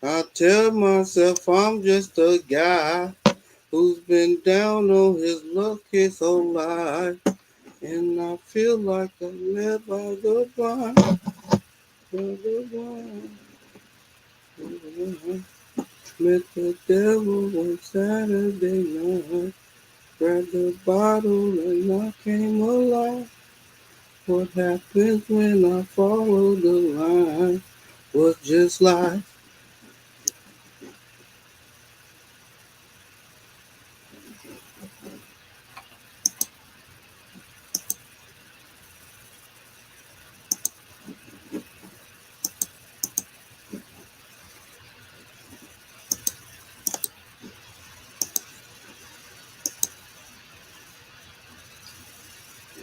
I tell myself I'm just a guy who's been down on his luck his whole life. And I feel like I'm led by the blind, by the blind. Met the devil one Saturday night. Grabbed the bottle and I came alive. What happens when I follow the line was just like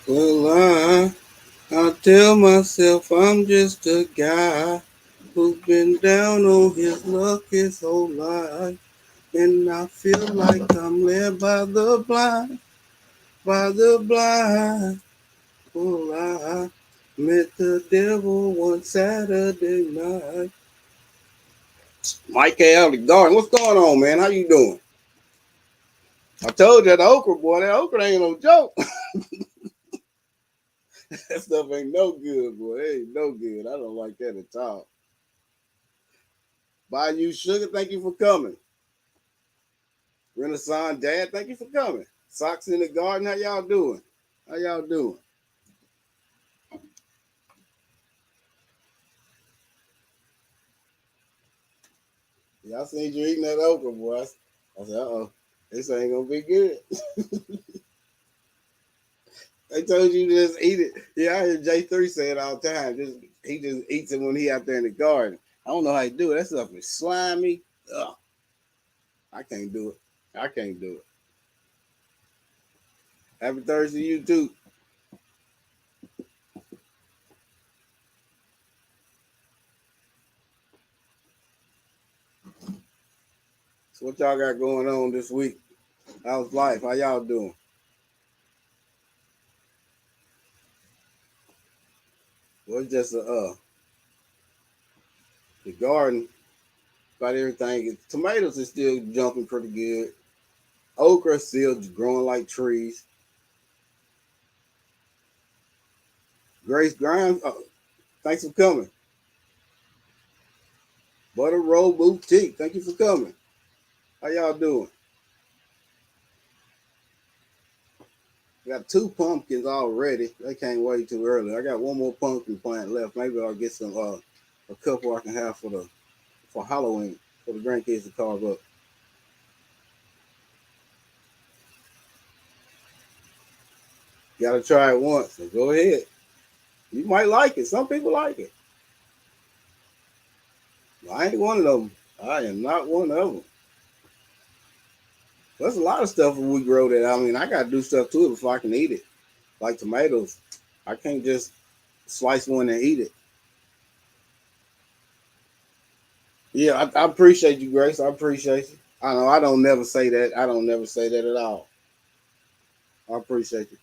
well, I tell myself I'm just a guy who's been down on his luck his whole life. And I feel like I'm led by the blind, by the blind. Oh, I met the devil one Saturday night. Mike L. the Garden. What's going on, man? How you doing? I told you the okra boy, that okra ain't no joke. That stuff ain't no good, boy. It ain't no good. I don't like that at all. Bayou Sugar, thank you for coming. Renaissance Dad, thank you for coming. Socks in the Garden, how y'all doing? How y'all doing? Y'all seen you eating that okra, boy. I said, uh-oh, this ain't gonna be good. They told you to just eat it. Yeah, I hear J3 say it all the time. He just eats it when he out there in the garden. I don't know how he do it. That stuff is slimy. Ugh, I can't do it. I can't do it. Happy Thursday, you too. So what y'all got going on this week? How's life? How y'all doing? Well, it's just the garden, about everything. Tomatoes is still jumping pretty good. Okra still growing like trees. Grace Grimes, thanks for coming. Butter Roll Boutique, thank you for coming. How y'all doing? Got two pumpkins already. They can't wait too early. I got one more pumpkin plant left. Maybe I'll get some a couple I can have for Halloween for the grandkids to carve up. Gotta try it once. So go ahead. You might like it. Some people like it. I ain't one of them. I am not one of them. There's a lot of stuff when we grow that. I mean, I gotta do stuff to it before I can eat it. Like tomatoes, I can't just slice one and eat it. Yeah, I appreciate you, Grace. I appreciate you. I know I don't never say that. I don't never say that at all. I appreciate you.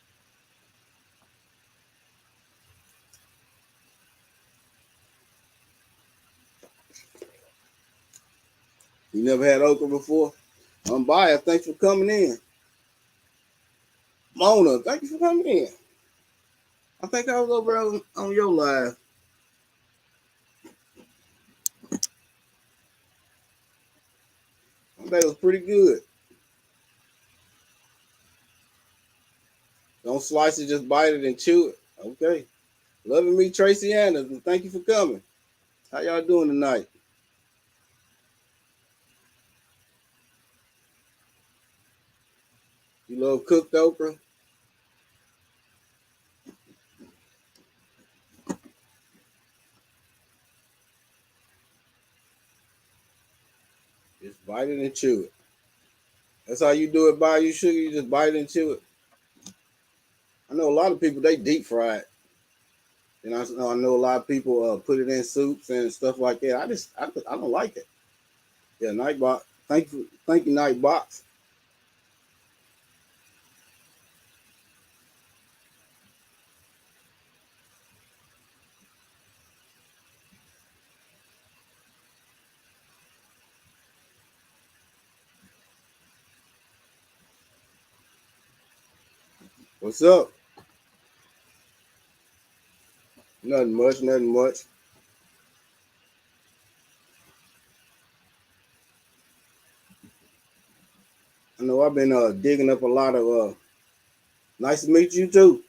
You never had okra before? I'm biased. Thanks for coming in. Mona, thank you for coming in. I think I was over on your live. I think it was pretty good. Don't slice it, just bite it and chew it. Okay. Loving me, Tracy Anderson. Thank you for coming. How y'all doing tonight? You love cooked okra? Just bite it and chew it. That's how you do it by you sugar. You just bite it and chew it. I know a lot of people they deep fry it, and I know a lot of people put it in soups and stuff like that. I don't like it. Yeah, Nightbox. Thank you, Nightbox. What's up? Nothing much, nothing much. I know I've been digging up a lot of nice to meet you too.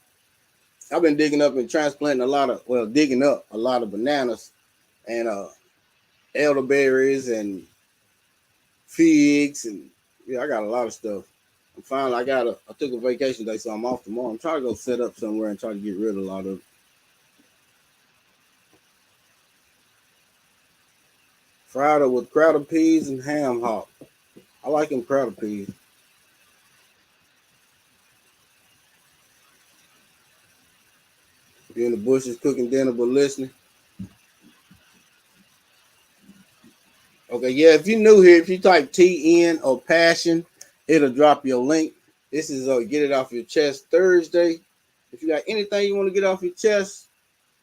I've been digging up and transplanting a lot of digging up a lot of bananas and elderberries and figs and yeah, I got a lot of stuff. I'm finally I took a vacation day, so I'm off tomorrow. I'm trying to go set up somewhere and try to get rid of a lot of it. Fried up with crowded peas and ham hock. I like them crowded peas. If you're in the bushes cooking dinner but listening. Okay, yeah, if you're new here, if you type TN or passion, it'll drop your link. This is Get It Off Your Chest Thursday. If you got anything you want to get off your chest,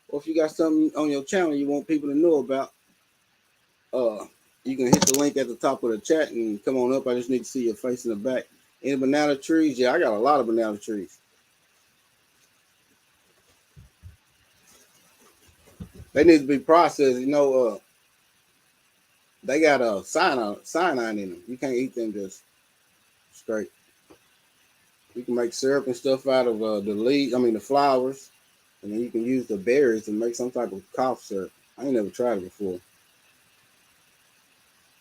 or if you got something on your channel you want people to know about, uh, you can hit the link at the top of the chat and come on up. I just need to see your face in the back. Any banana trees? Yeah, I got a lot of banana trees. They need to be processed. They got a cyanide in them. You can't eat them just straight. You can make syrup and stuff out of the leaves. I mean the flowers, and then you can use the berries to make some type of cough syrup. I ain't never tried it before.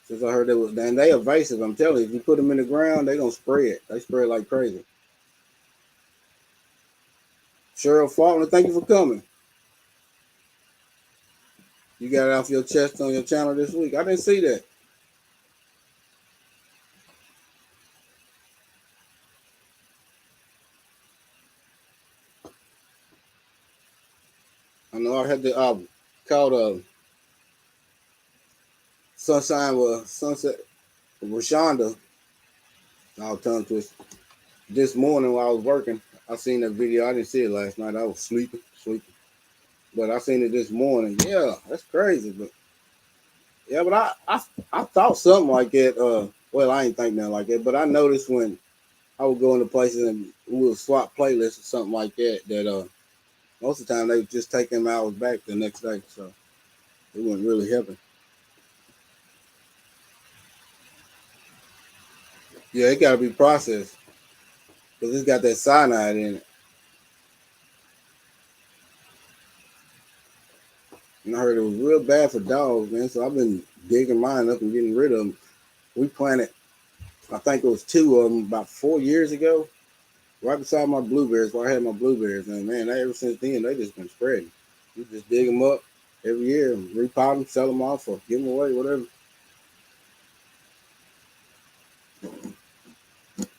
Since I heard and they evasive. I'm telling you, if you put them in the ground, they gonna spread. They spread like crazy. Cheryl Faulkner, thank you for coming. You got it off your chest on your channel this week. I didn't see that. I know I had the called Sunshine with Sunset Rashonda. I'll tongue twist. This morning while I was working, I seen that video. I didn't see it last night. I was sleeping. But I seen it this morning. Yeah, that's crazy. But yeah, but I thought something like that. Well, I ain't think nothing like that. But I noticed when I would go into places and we would swap playlists or something like that. That most of the time they would just take them hours back the next day. So it wasn't really helping. Yeah, it got to be processed because it's got that cyanide in it. And I heard it was real bad for dogs, man. So I've been digging mine up and getting rid of them. We planted, I think it was two of them about 4 years ago, right beside my blueberries where I had my blueberries. And man, ever since then, they just been spreading. You just dig them up every year and repot them, sell them off, or give them away, whatever.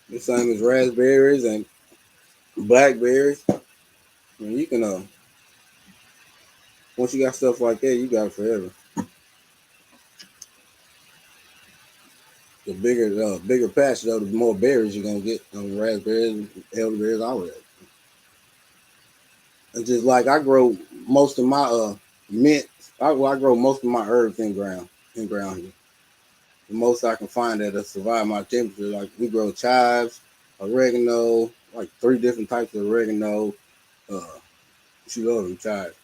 The same as raspberries and blackberries. I mean, you can, once you got stuff like that, you got it forever. The bigger patch, though, the more berries you're going to get on raspberries, elderberries, all of that. It's just like I grow most of my mint. I grow most of my herbs in ground here. The most I can find that'll survive my temperature. Like we grow chives, oregano, like 3 different types of oregano. She loves them chives.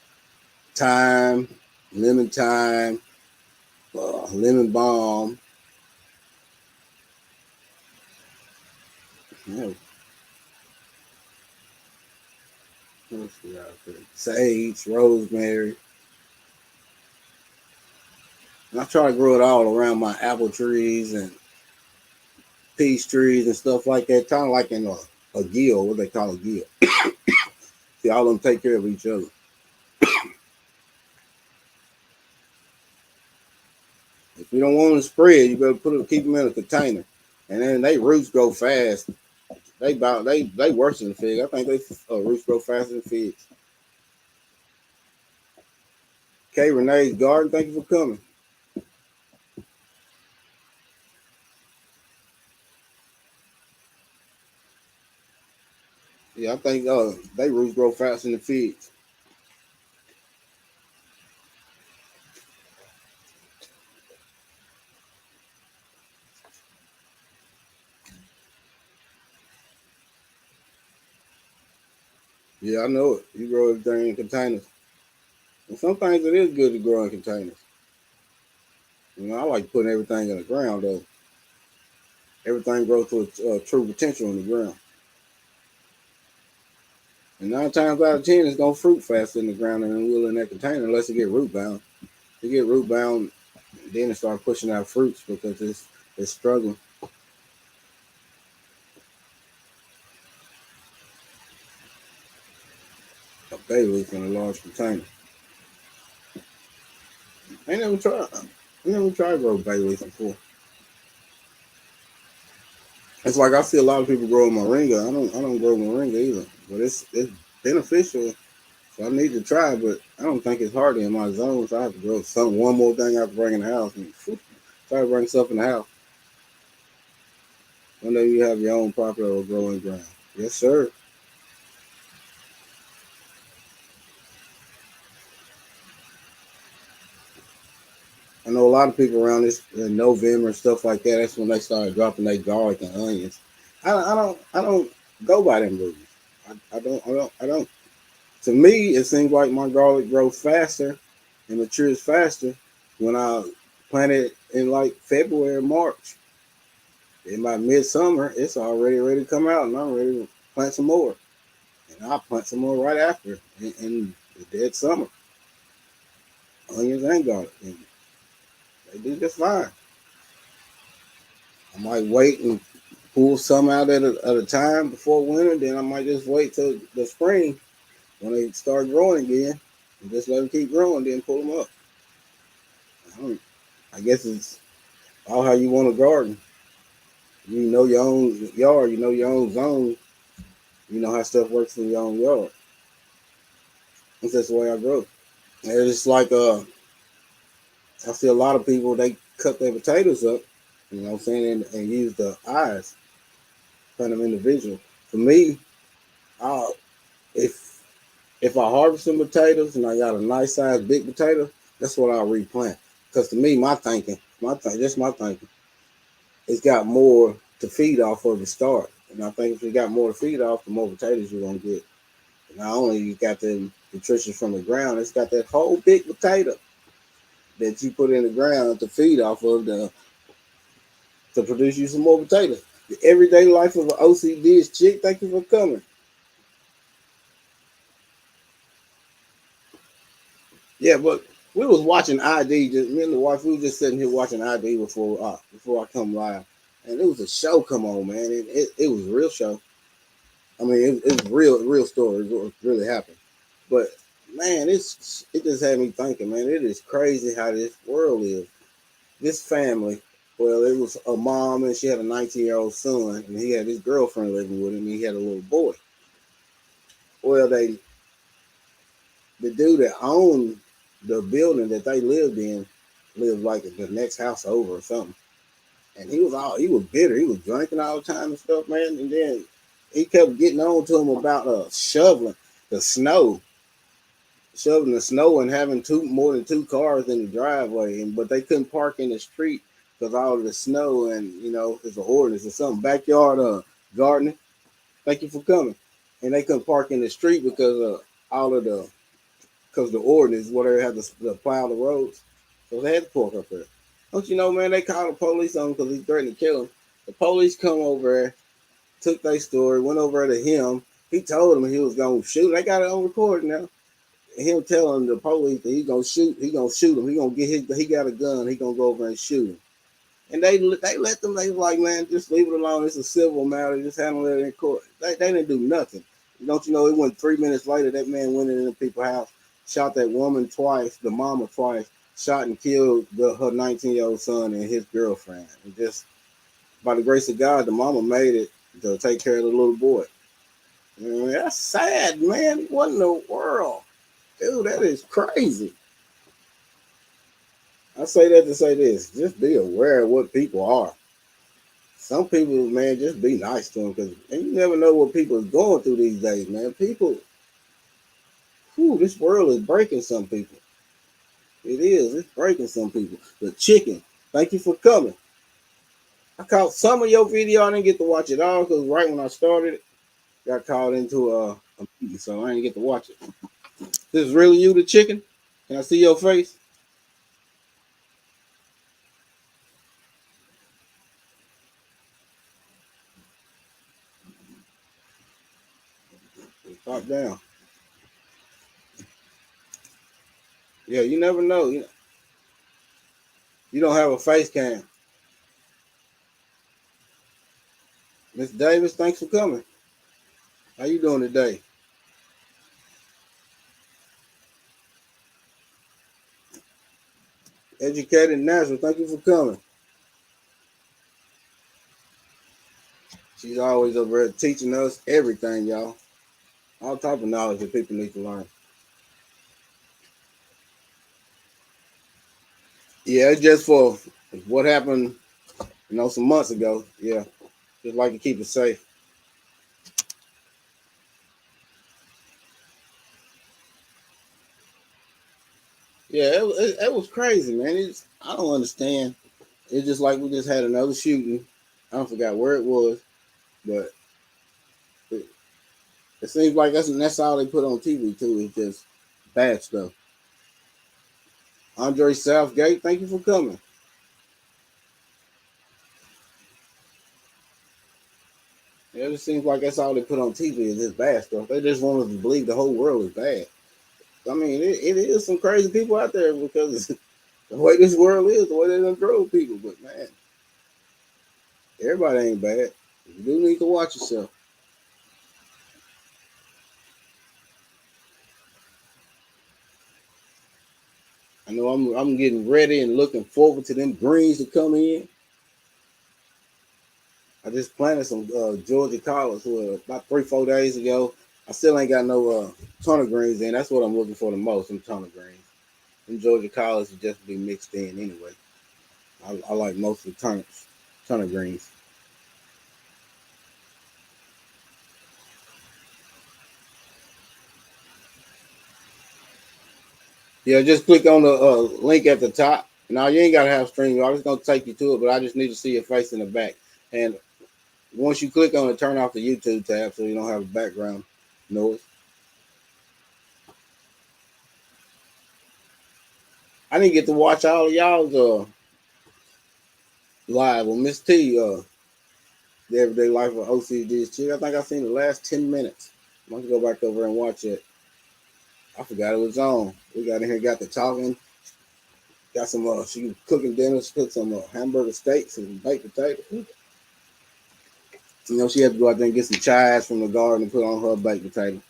Thyme, lemon thyme, lemon balm. Yeah, sage, rosemary. And I try to grow it all around my apple trees and peach trees and stuff like that, kind of like in a gill, what they call a gill. See, all of them take care of each other. If you don't want them to spread, you better keep them in a container, and then they roots grow fast. They worse than the fig. I think they roots grow faster than figs. K Renee's garden, thank you for coming. Yeah, I think they roots grow faster than figs. Yeah, I know it. You grow everything in containers. And sometimes it is good to grow in containers. You know, I like putting everything in the ground though. Everything grows to its true potential in the ground. And 9 times out of 10, it's gonna fruit faster in the ground than it will in that container unless it get root bound. If you get root bound, then it start pushing out fruits because it's struggling. A bay leaf in a large container. I never tried. I never tried to grow bay leaf before. It's like I see a lot of people grow moringa. I don't grow moringa either, but it's beneficial. So I need to try, but I don't think it's hardy in my zone. So I have to grow some one more thing I have to bring in the house and try to bring stuff in the house. One day you have your own property or growing ground. Yes, sir. I know a lot of people around this in November and stuff like that. That's when they started dropping their garlic and onions. I don't go by them rules. I don't. To me, it seems like my garlic grows faster and matures faster when I plant it in like February or March. In my midsummer, it's already ready to come out, and I'm ready to plant some more. And I'll plant some more right after in the dead summer. Onions and garlic, and they do just fine. I might wait and pull some out at a time before winter. Then I might just wait till the spring when they start growing again, and just let them keep growing. Then pull them up. I, don't, I guess it's all how you want to garden. You know your own yard. You know your own zone. You know how stuff works in your own yard. That's just the way I grow. And it's like I see a lot of people they cut their potatoes up. You know what I'm saying, and use the eyes, plant them individual. For me, I if if I harvest some potatoes and I got a nice sized big potato, that's what I'll replant. Because to me, just my thinking, it's got more to feed off of the start. And I think if you got more to feed off, the more potatoes you're gonna get. And not only you got the nutrition from the ground, it's got that whole big potato that you put in the ground to feed off of to produce you some more potatoes. The everyday life of an OCD is chick. Thank you for coming. Yeah, but we was watching ID. Just me and the wife, we was just sitting here watching ID before I come live, and it was a show come on, man. It was a real show. I mean, it was real story. What really happened. But man, it just had me thinking, man. It is crazy how this world is. This family. Well, it was a mom and she had a 19-year-old son, and he had his girlfriend living with him. And he had a little boy. Well, the dude that owned the building that they lived in lived like the next house over or something. And he was bitter. He was drinking all the time and stuff, man. And then he kept getting on to him about the snow, shoveling the snow and having more than two cars in the driveway. And but they couldn't park in the street because all of the snow and it's an ordinance or something. Backyard gardening. Thank you for coming. And they couldn't park in the street because all of the ordinance where they had to plow the roads. So they had to park up there. Don't you know, man? They called the police on him because he threatened to kill him. The police come over there, took their story, went over to him. He told them he was gonna shoot. They got it on recording now. Him telling the police that he gonna shoot. He gonna shoot him. He gonna get his. He got a gun. He gonna go over and shoot him. And they let them. They was like, man, just leave it alone. It's a civil matter. Just handle it in court. They didn't do nothing. Don't you know? It went 3 minutes later. That man went in the people's house, shot that woman twice, the mama twice, shot and killed her 19-year-old son and his girlfriend. And just by the grace of God, the mama made it to take care of the little boy. That's sad, man. What in the world, dude? That is crazy. I say that to say this: just be aware of what people are. Some people, man, just be nice to them because you never know what people are going through these days, man. People, this world is breaking some people. It is. It's breaking some people. The chicken. Thank you for coming. I caught some of your video. I didn't get to watch it all because right when I started it, got called into I'm eating, so I didn't get to watch it. This is really you, the chicken? Can I see your face? Pop down. Yeah, you never know. You don't have a face cam. Miss Davis, thanks for coming. How you doing today? Educated Natural, thank you for coming. She's always over there teaching us everything, y'all. All type of knowledge that people need to learn. Yeah, it's just for what happened, some months ago. Yeah, just like to keep it safe. Yeah, it was crazy, man. I don't understand. It's just like we just had another shooting. I don't forgot where it was, but it, it seems like that's all they put on TV too. It's just bad stuff. Andre Southgate, thank you for coming. Yeah, it just seems like that's all they put on TV is this bad stuff. They just want us to believe the whole world is bad. I mean, it is some crazy people out there because the way this world is, the way they done drove people. But man, everybody ain't bad. You do need to watch yourself. I know I'm getting ready and looking forward to them greens to come in. I just planted some Georgia collards about 3-4 days ago. I still ain't got no turnip greens in. That's what I'm looking for the most. Some turnip greens. Them Georgia collards will just be mixed in anyway. I like most of the turnip greens. Yeah, just click on the link at the top. Now you ain't gotta have stream. I'm just gonna take you to it, but I just need to see your face in the back. And once you click on it, turn off the YouTube tab so you don't have a background noise. I didn't get to watch all of y'all's live on Miss T, the Everyday Life of OCD's chick. I think I seen the last 10 minutes. I'm gonna go back over and watch it. I forgot it was on. We got in here, got to talking, got some. She was cooking dinner. She cooked some hamburger steaks and baked potatoes. She had to go out there and get some chives from the garden and put on her baked potato.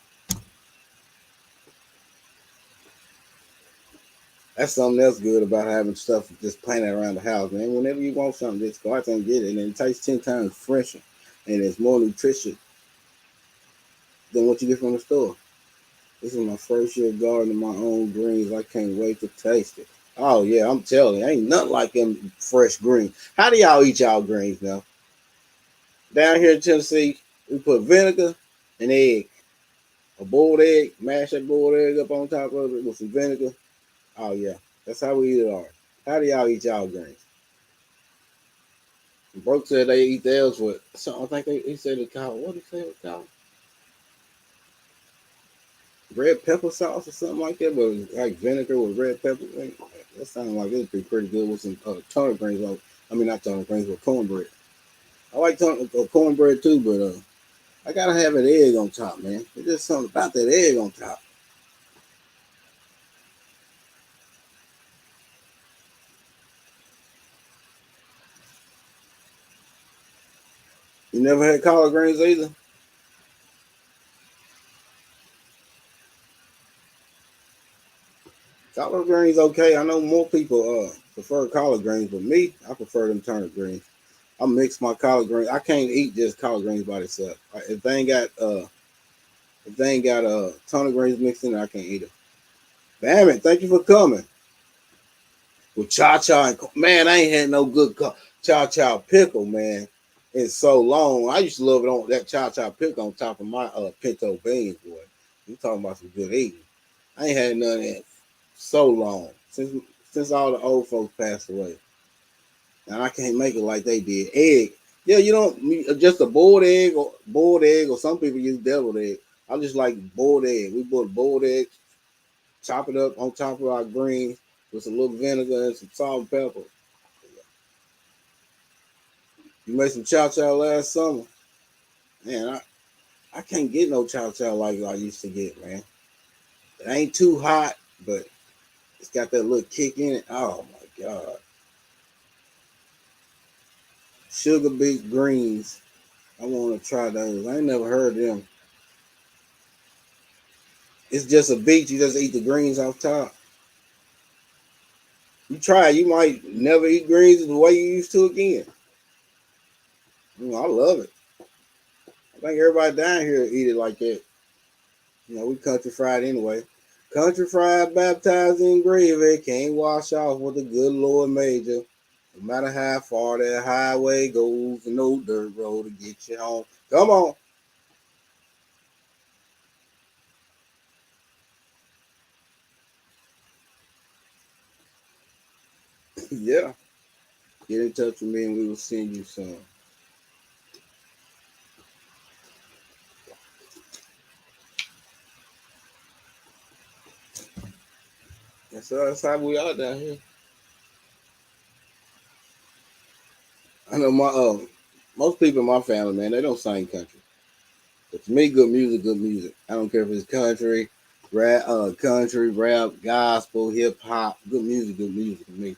That's something else good about having stuff just planted around the house, man. Whenever you want something, just go out there and get it, and it tastes 10 times fresher, and it's more nutritious than what you get from the store. This is my first year gardening my own greens. I can't wait to taste it. Oh yeah, I'm telling you, ain't nothing like them fresh greens. How do y'all eat y'all greens now? Down here in Tennessee, we put vinegar and egg, a boiled egg, mash that boiled egg up on top of it with some vinegar. Oh yeah, that's how we eat it all. How do y'all eat y'all greens? Brooke said they eat theirs with something. I think he said it called, what did he say it called? Red pepper sauce or something like that, but like vinegar with red pepper. That sounds like it'd be pretty good with some turnip greens. I mean, not turnip greens, but cornbread. I like cornbread too, but I gotta have an egg on top, man. There's just something about that egg on top. You never had collard greens either? Collard greens okay. I know more people prefer collard greens, but me, I prefer them turnip greens. I mix my collard greens. I can't eat just collard greens by themselves. If they ain't got a ton of greens mixed in, I can't eat it. Damn it! Thank you for coming. With cha cha and man, I ain't had no good cha cha pickle, man. In so long. I used to love it on that cha cha pickle on top of my pinto beans, boy. You talking about some good eating? I ain't had none of that so long since all the old folks passed away, and I can't make it like they did. Egg, yeah, you don't just a boiled egg or some people use deviled egg. I just like boiled egg. We boil boiled eggs, chop it up on top of our greens with some little vinegar and some salt and pepper. You made some chow chow last summer. Man, I can't get no chow chow like I used to get, man. It ain't too hot, but it's got that little kick in it. Oh my god. Sugar beet greens. I want to try those. I ain't never heard of them. It's just a beet. You just eat the greens off top. You try. You might never eat greens the way you used to again. I love it. I think everybody down here eat it like that. We country fried anyway. Country fried baptized in gravy. Can't wash off what the good Lord made you. No matter how far that highway goes, no dirt road to get you home. Come on. Yeah. Get in touch with me and we will send you some. That's how we are down here. I know most people in my family, man, they don't sing country. But to me, good music, good music. I don't care if it's country, rap, gospel, hip hop. Good music to me.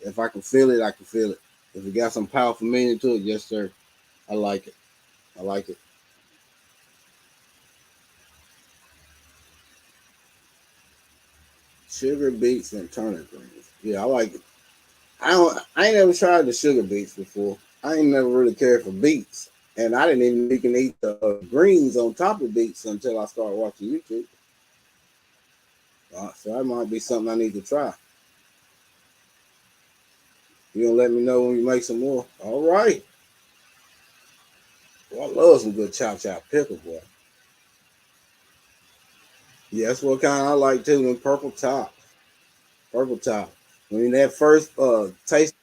If I can feel it, I can feel it. If it got some powerful meaning to it, yes, sir. I like it. I like it. Sugar beets and turnip greens. Yeah, I like it. I ain't never tried the sugar beets before. I ain't never really cared for beets. And I didn't even know you can eat the greens on top of beets until I started watching YouTube. So that might be something I need to try. You gonna let me know when you make some more? All right. Well, I love some good chow chow pickle, boy. Yeah, that's what kind I like too. Them purple top, purple top. When that first taste,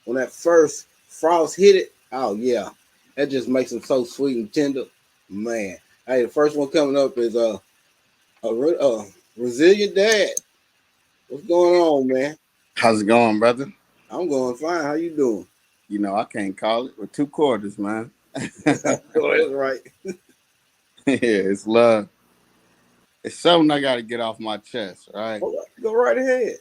when that first frost hit it, oh yeah, that just makes them so sweet and tender. Man, hey, the first one coming up is a resilient dad. What's going on, man? How's it going, brother? I'm going fine. How you doing? I can't call it with 2 quarters, man. Oh, that's right. Yeah, it's love. It's something I got to get off my chest, right? All right. Go right ahead.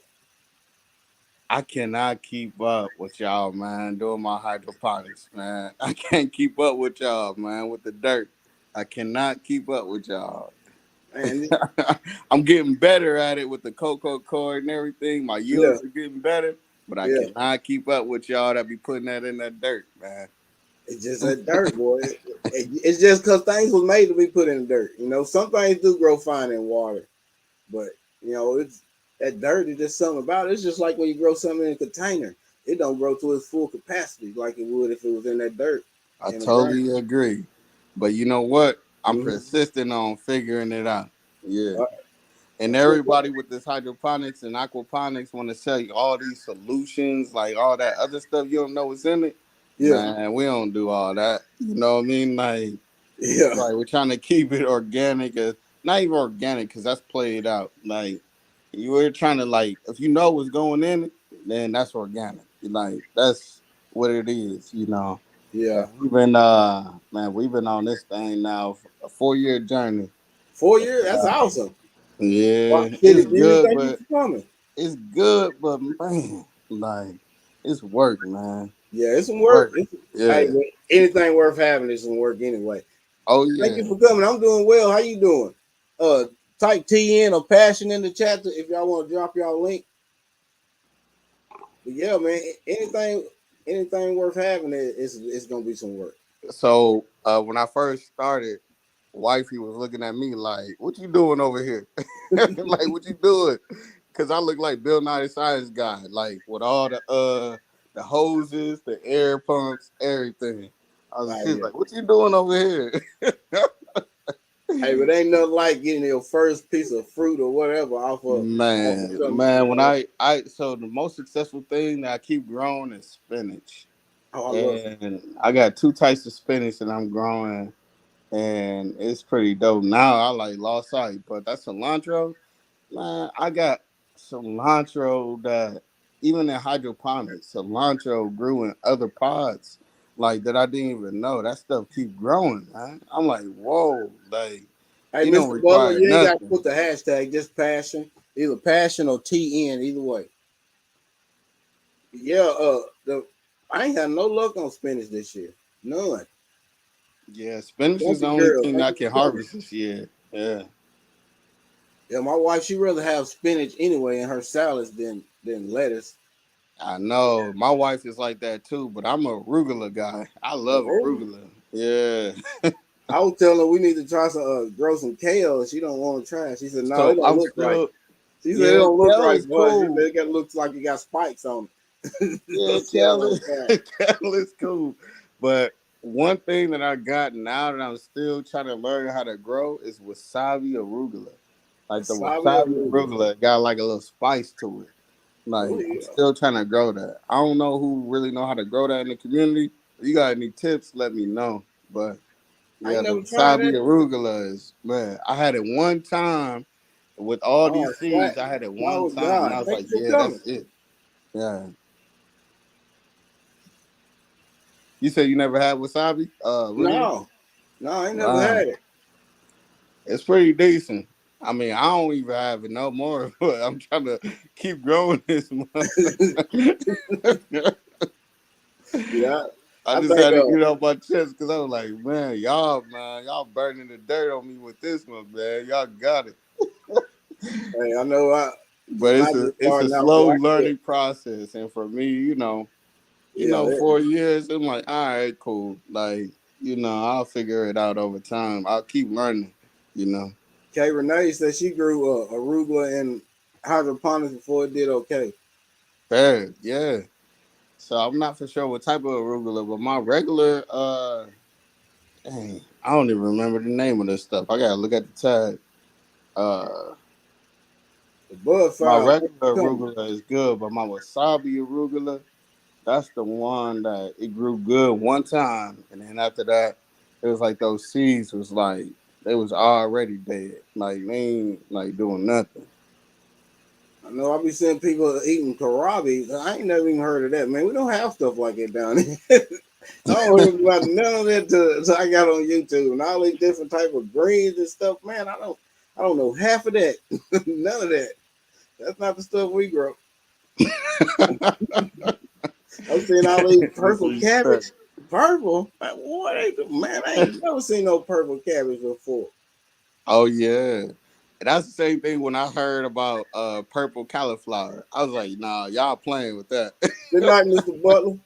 I cannot keep up with y'all, man, doing my hydroponics, man. I can't keep up with y'all, man, with the dirt. I cannot keep up with y'all. Man, I'm getting better at it with the cocoa cord and everything. My yeah, yields are getting better, but I yeah. cannot keep up with y'all that be putting that in that dirt, man. It's just that dirt, boy. It's just because things was made to be put in the dirt. Some things do grow fine in water, but it's that dirt is just something about it. It's just like when you grow something in a container, it don't grow to its full capacity like it would if it was in that dirt I in the ground. totally agree. But you know what? I'm Mm-hmm. persistent on figuring it out. Yeah. Right. And That's what. everybody with this hydroponics and aquaponics want to sell you all these solutions, like all that other stuff you don't know what's in it. Yeah, Man, we don't do all that. You know what I mean? yeah, We're trying to keep it organic, not even organic because that's played out. Like you were trying to if you know what's going in it, then that's organic. Like that's what it is. yeah. And we've been on this thing now for a 4 year journey. 4 years. That's Uh, awesome. Why, yeah, did it's it? Did you good, think you but was coming? man, it's work, man. Yeah, it's some work. Work. Hey, Yeah. man, anything worth having is some work anyway. Oh Thank yeah. you for coming. I'm doing well. How you doing? Type TN or passion in the chat if y'all want to drop y'all link. But yeah, man, anything worth having it's gonna be some work. So when I first started, wifey was looking at me like, "What you doing over here? Like, what you doing?" Because I look like Bill Nye the Science Guy, like with all the hoses, the air pumps, everything. Oh She's yeah. like, "What you doing over here?" Hey, but ain't nothing like getting your first piece of fruit or whatever off of something. Man, when I so the most successful thing that I keep growing is spinach, Oh, I love. and I got 2 types of spinach that I'm growing, and it's pretty dope. Now I like lost sight, but that cilantro, man, I got cilantro that even in hydroponics, cilantro grew in other pods like that I didn't even know. That stuff keep growing, man. I'm like, whoa, like Hey, it don't Mr. Butler, require you ain't got to nothing. put the hashtag, just passion, either passion or TN, either way. Yeah, the I ain't had no luck on spinach this year. None. Yeah, spinach Thank is the you, only girl. thing Thank I you can for coming. harvest this year. Yeah, Yeah, my wife, she rather have spinach anyway in her salads than lettuce. I know. My wife is like that too, but I'm a arugula guy. I love Oh, arugula. Yeah. I was telling her we need to try some grow some kale. She don't want to try it. She said, no, it So don't I'm look right. still, She said it yeah, don't look kale right is for her. She said cool. it looks like it got spikes on it. So Yeah, she don't want to try it. kale is cool. But one thing that I got now that I'm still trying to learn how to grow is wasabi arugula. Like the Wasabi wasabi arugula. arugula got like a little spice to it. Oh Like I'm yeah. still trying to grow that. I don't know who really know how to grow that in the community. If you got any tips, let me know. But I yeah, ain't the never tried wasabi that. arugula is, man. I had it one time with all Oh, these seeds. I had it one oh time, and God. I was Thank like, you for yeah, coming. that's it. Yeah. You said you never had wasabi, arugula? No, no, I ain't never Wow, had it. it's pretty decent. I mean, I don't even have it no more, but I'm trying to keep growing this month. Yeah, I I just think had to get it off my chest because I was like, man, y'all burning the dirt on me with this one, man. Y'all got it. hey, I know But when I it's just it's a starting out, slow so I get learning process, and for me, yeah. 4 years, I'm like, all right, cool. Like, I'll figure it out over time. I'll keep learning, you know. Kay Renee said she grew arugula in hydroponics before it did okay. Fair, yeah. So I'm not for sure what type of arugula, but my regular, dang, I don't even remember the name of this stuff. I gotta look at the tag. Uh, The bud my file regular coming. arugula is good, but my wasabi arugula, that's the one that it grew good one time, and then after that, it was like those seeds was like they was already dead. Like they ain't like doing nothing. I know I be seeing people eating kohlrabi. I ain't never even heard of that, man. We don't have stuff like that down here. I don't hear about none of that till I got on YouTube and all these different type of greens and stuff. Man, I don't know half of that. None of that. That's not the stuff we grow. I'm seeing all these Just purple respect. cabbage. Purple? Man, what ain't man? I ain't never seen no purple cabbage before. Oh yeah. And that's the same thing when I heard about purple cauliflower. I was like, nah, y'all playing with that. Good night, Mr. Butler.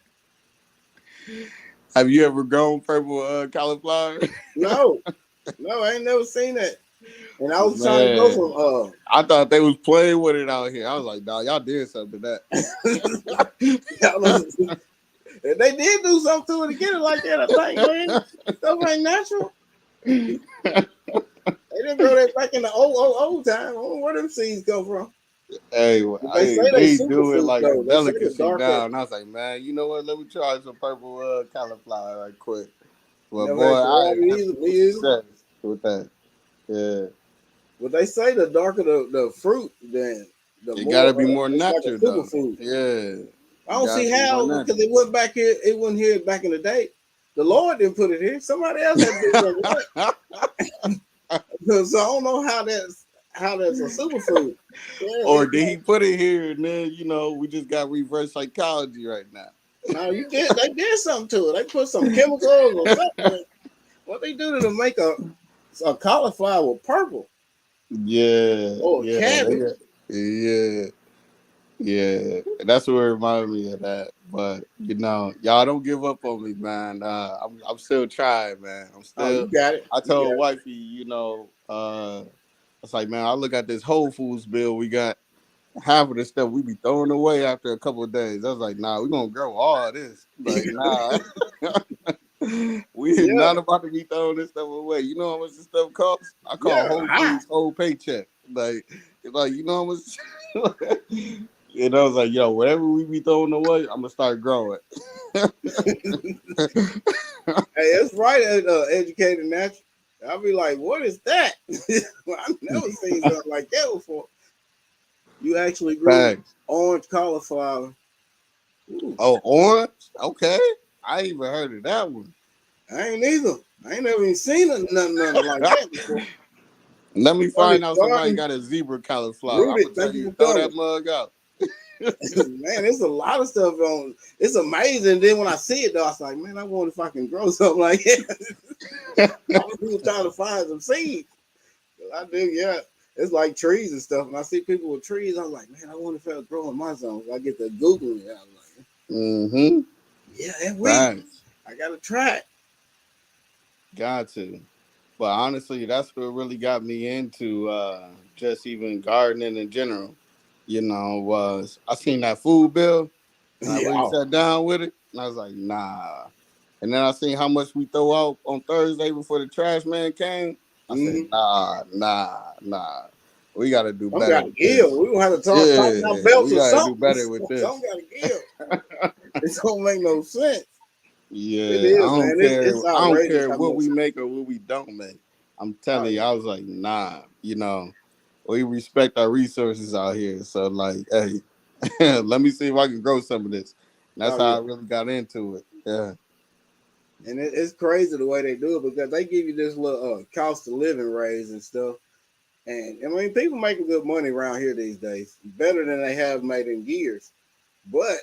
Have you ever grown purple cauliflower? No, no, I ain't never seen that. And I was trying to grow Man, some I thought they was playing with it out here. I was like, nah, y'all did something to y'all know, they did do something to it to get it like that, I think, man. Stuff ain't natural. that. They didn't grow that back in the old time. I don't know where them seeds come from. Hey, well, But they say they they do it superfoods like a though. They say the delicacy darker now, and I was like, man, you know what? Let me try some purple cauliflower right quick. But never boy, had I kohlrabi had either, some me either. success with that. Yeah, But they say the darker the fruit, then the it more got to be more it's like a natural though. superfood. Yeah, I it don't got see to be more how natural. because it went back here. It wasn't here back in the day. The Lord didn't put it here. Somebody else had to do something with it. So I don't know how that's a superfood. Yeah, Or did he put it here and then we just got reverse psychology right now? no, you did. They did something to it. They put some chemicals or something. What they do to make a cauliflower purple Yeah, or a yeah, cabbage? yeah. Yeah, that's what reminded me of that. But y'all don't give up on me, man. I'm still trying, man. I'm Oh, you still. got it. I You got told it. wifey, it's like, man, I look at this Whole Foods bill. We got half of the stuff we be throwing away after a couple of days. I was like, nah, we gonna grow all this. Like, nah, we is Yeah, not about to be throwing this stuff away. You know how much this stuff costs? I call yeah. Whole Hi. Foods whole paycheck. Like you know how much. And I was like, yo, whatever we be throwing away, I'm gonna start growing. Hey, that's right. Educated natural. I'll be like, what is that? I've never seen something like that before. You actually grew Facts. orange cauliflower. Ooh, Oh, orange? Okay. I ain't even heard of that one. I ain't either. I ain't never even seen nothing like that before. Let me Honey find out somebody garden, got a zebra cauliflower. I'm rooted. gonna tell Thank you you, for throw coming. that mug out. Man, there's a lot of stuff on. It's amazing. Then when I see it, though, I was like, man, I wonder if I can grow something like that. I was trying to find some seeds. I do, yeah. It's like trees and stuff. And I see people with trees, I'm like, man, I wonder if I'll grow in my zone. So I get to Googling it. I'm like, Mm-hmm. yeah, that weed. Thanks. I gotta try it. Got to. But honestly, that's what really got me into just even gardening in general. Was I seen that food bill and I Yeah. really sat down with it and I was like, nah. And then I seen how much we throw out on Thursday before the trash man came. I said, Mm-hmm. nah. We gotta do Some better gotta with give. this. We gonna have to tighten our Yeah, belts we or gotta do something. better with Some this. gotta give. It don't make no sense. It Yeah, is, man. It's I don't outrageous care how what much. we make or what we don't make. I'm Oh telling you, I was like, nah, we respect our resources out here. So like, hey, let me see if I can grow some of this. And yeah. that's Oh how yeah. I really got into it. Yeah. And it's crazy the way they do it because they give you this little cost of living raise and stuff. And I mean, people making good money around here these days, better than they have made in years. But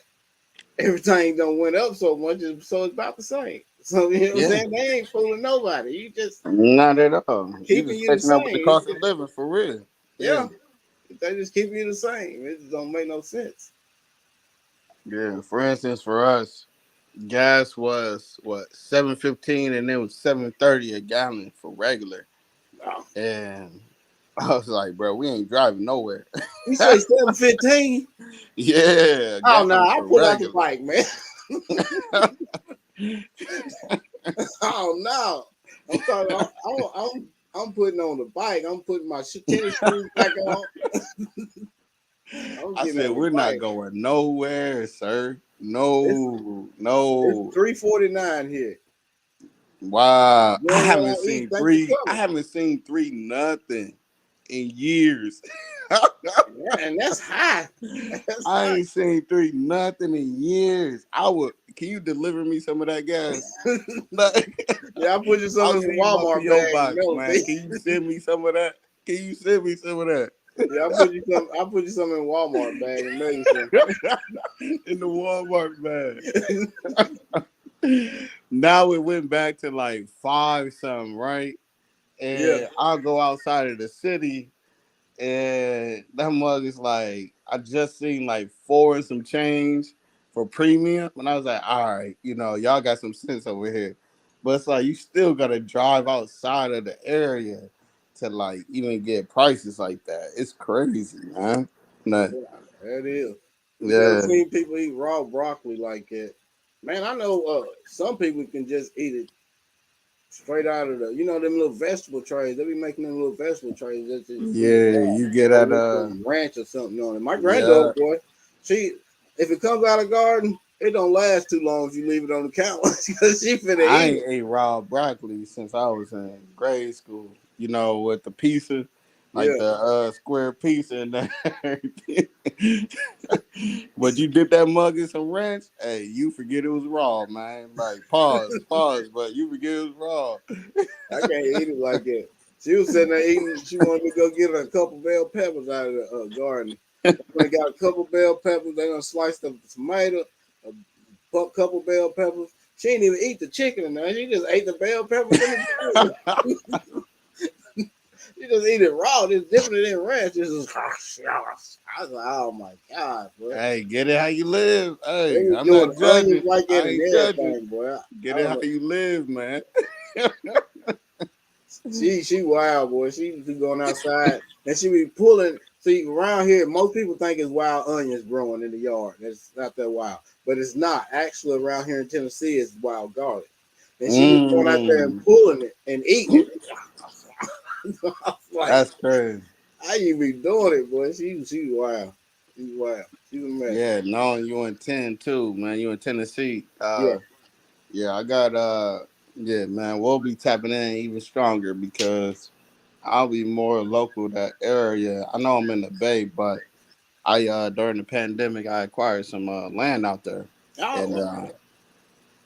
everything don't went up so much, so it's about the same. So you know what I'm Yeah. saying? They ain't fooling nobody. You just Not at all. You keeping just you the catching up with the same. cost of living for real. Yeah. Yeah, they just keep you the same. It just don't make no sense. Yeah. For instance, for us, gas was what 7.15 and it was 7.30 a gallon for regular. Oh. And I was like, bro, we ain't driving nowhere. You say 715? Yeah, Oh no, gallon I for pull out the regular. bike, man. Oh no, I'm talking. I'm putting on the bike. I'm putting my tennis shoes back on. I'm I getting said, on the we're not bike. going nowhere, sir. It's No, it's no. 3:49 here. Wow. I Going where haven't I eat. seen Thanks for three. I coming. haven't seen three nothing in years. Yeah, and that's high. That's I high. ain't seen three nothing in years. I would. Can you deliver me some of that gas? Like, Yeah, I put you some I'll in the see you my Walmart PO bag and box, mail man. it. Can you send me some of that? Can you send me some of that? Yeah, I put you some. I put you some in Walmart bag and mail you some. In the Walmart bag. Now it went back to like five something, right? Yeah. And I'll go outside of the city and that mug is like I just seen like four and some change for premium. And I was like, all right, y'all got some sense over here. But it's like you still gotta drive outside of the area to like even get prices like that. It's crazy, man. Nah, Yeah, that is. You never yeah. seen people eat raw broccoli like that. Man, I know some people can just eat it straight out of them little vegetable trays. They be making them little vegetable trays just eat it Yeah, raw. you get Or at with some ranch or something on it. My granddaughter, yeah. boy, if it comes out of garden, it don't last too long if you leave it on the counter because she finna I eat ain't ate raw broccoli since I was in grade school. With the pizza, like it. the square pizza and everything. But you did that mug in some ranch, hey, you forget it was raw, man. Like pause, but you forget it was raw. Yeah, I can't eat it like that. She was sitting there eating. She wanted me to go get her a couple bell peppers out of the garden. They got a couple bell peppers. They done sliced the tomato, couple bell peppers. She didn't even eat the chicken in there. She just ate the bell peppers in the She just eat it raw. Just dipping it in ranch. Just I was like, oh my god, bro. Hey, get it how you live. They Hey, was I'm doing not onions judging. like that I and ain't judging. everything, boy. I Get it don't how know. you live, man. She wild, boy. She be going outside and she be pulling. See, around here, most people think it's wild onions growing in the yard. It's not that wild, but it's not. Actually, around here in Tennessee, it's wild garlic. And she was going out there and Mm, pulling it and eating it. I was like, that's crazy. how you be doing it, boy? She wild. She's wild. She's a mess. Yeah, knowing you in 10 too, man. You in Tennessee. Yeah. Yeah, I got Yeah, man, we'll be tapping in even stronger because I'll be more local to that area. I know I'm in the Bay, but I during the pandemic I acquired some land out there, and Oh, okay.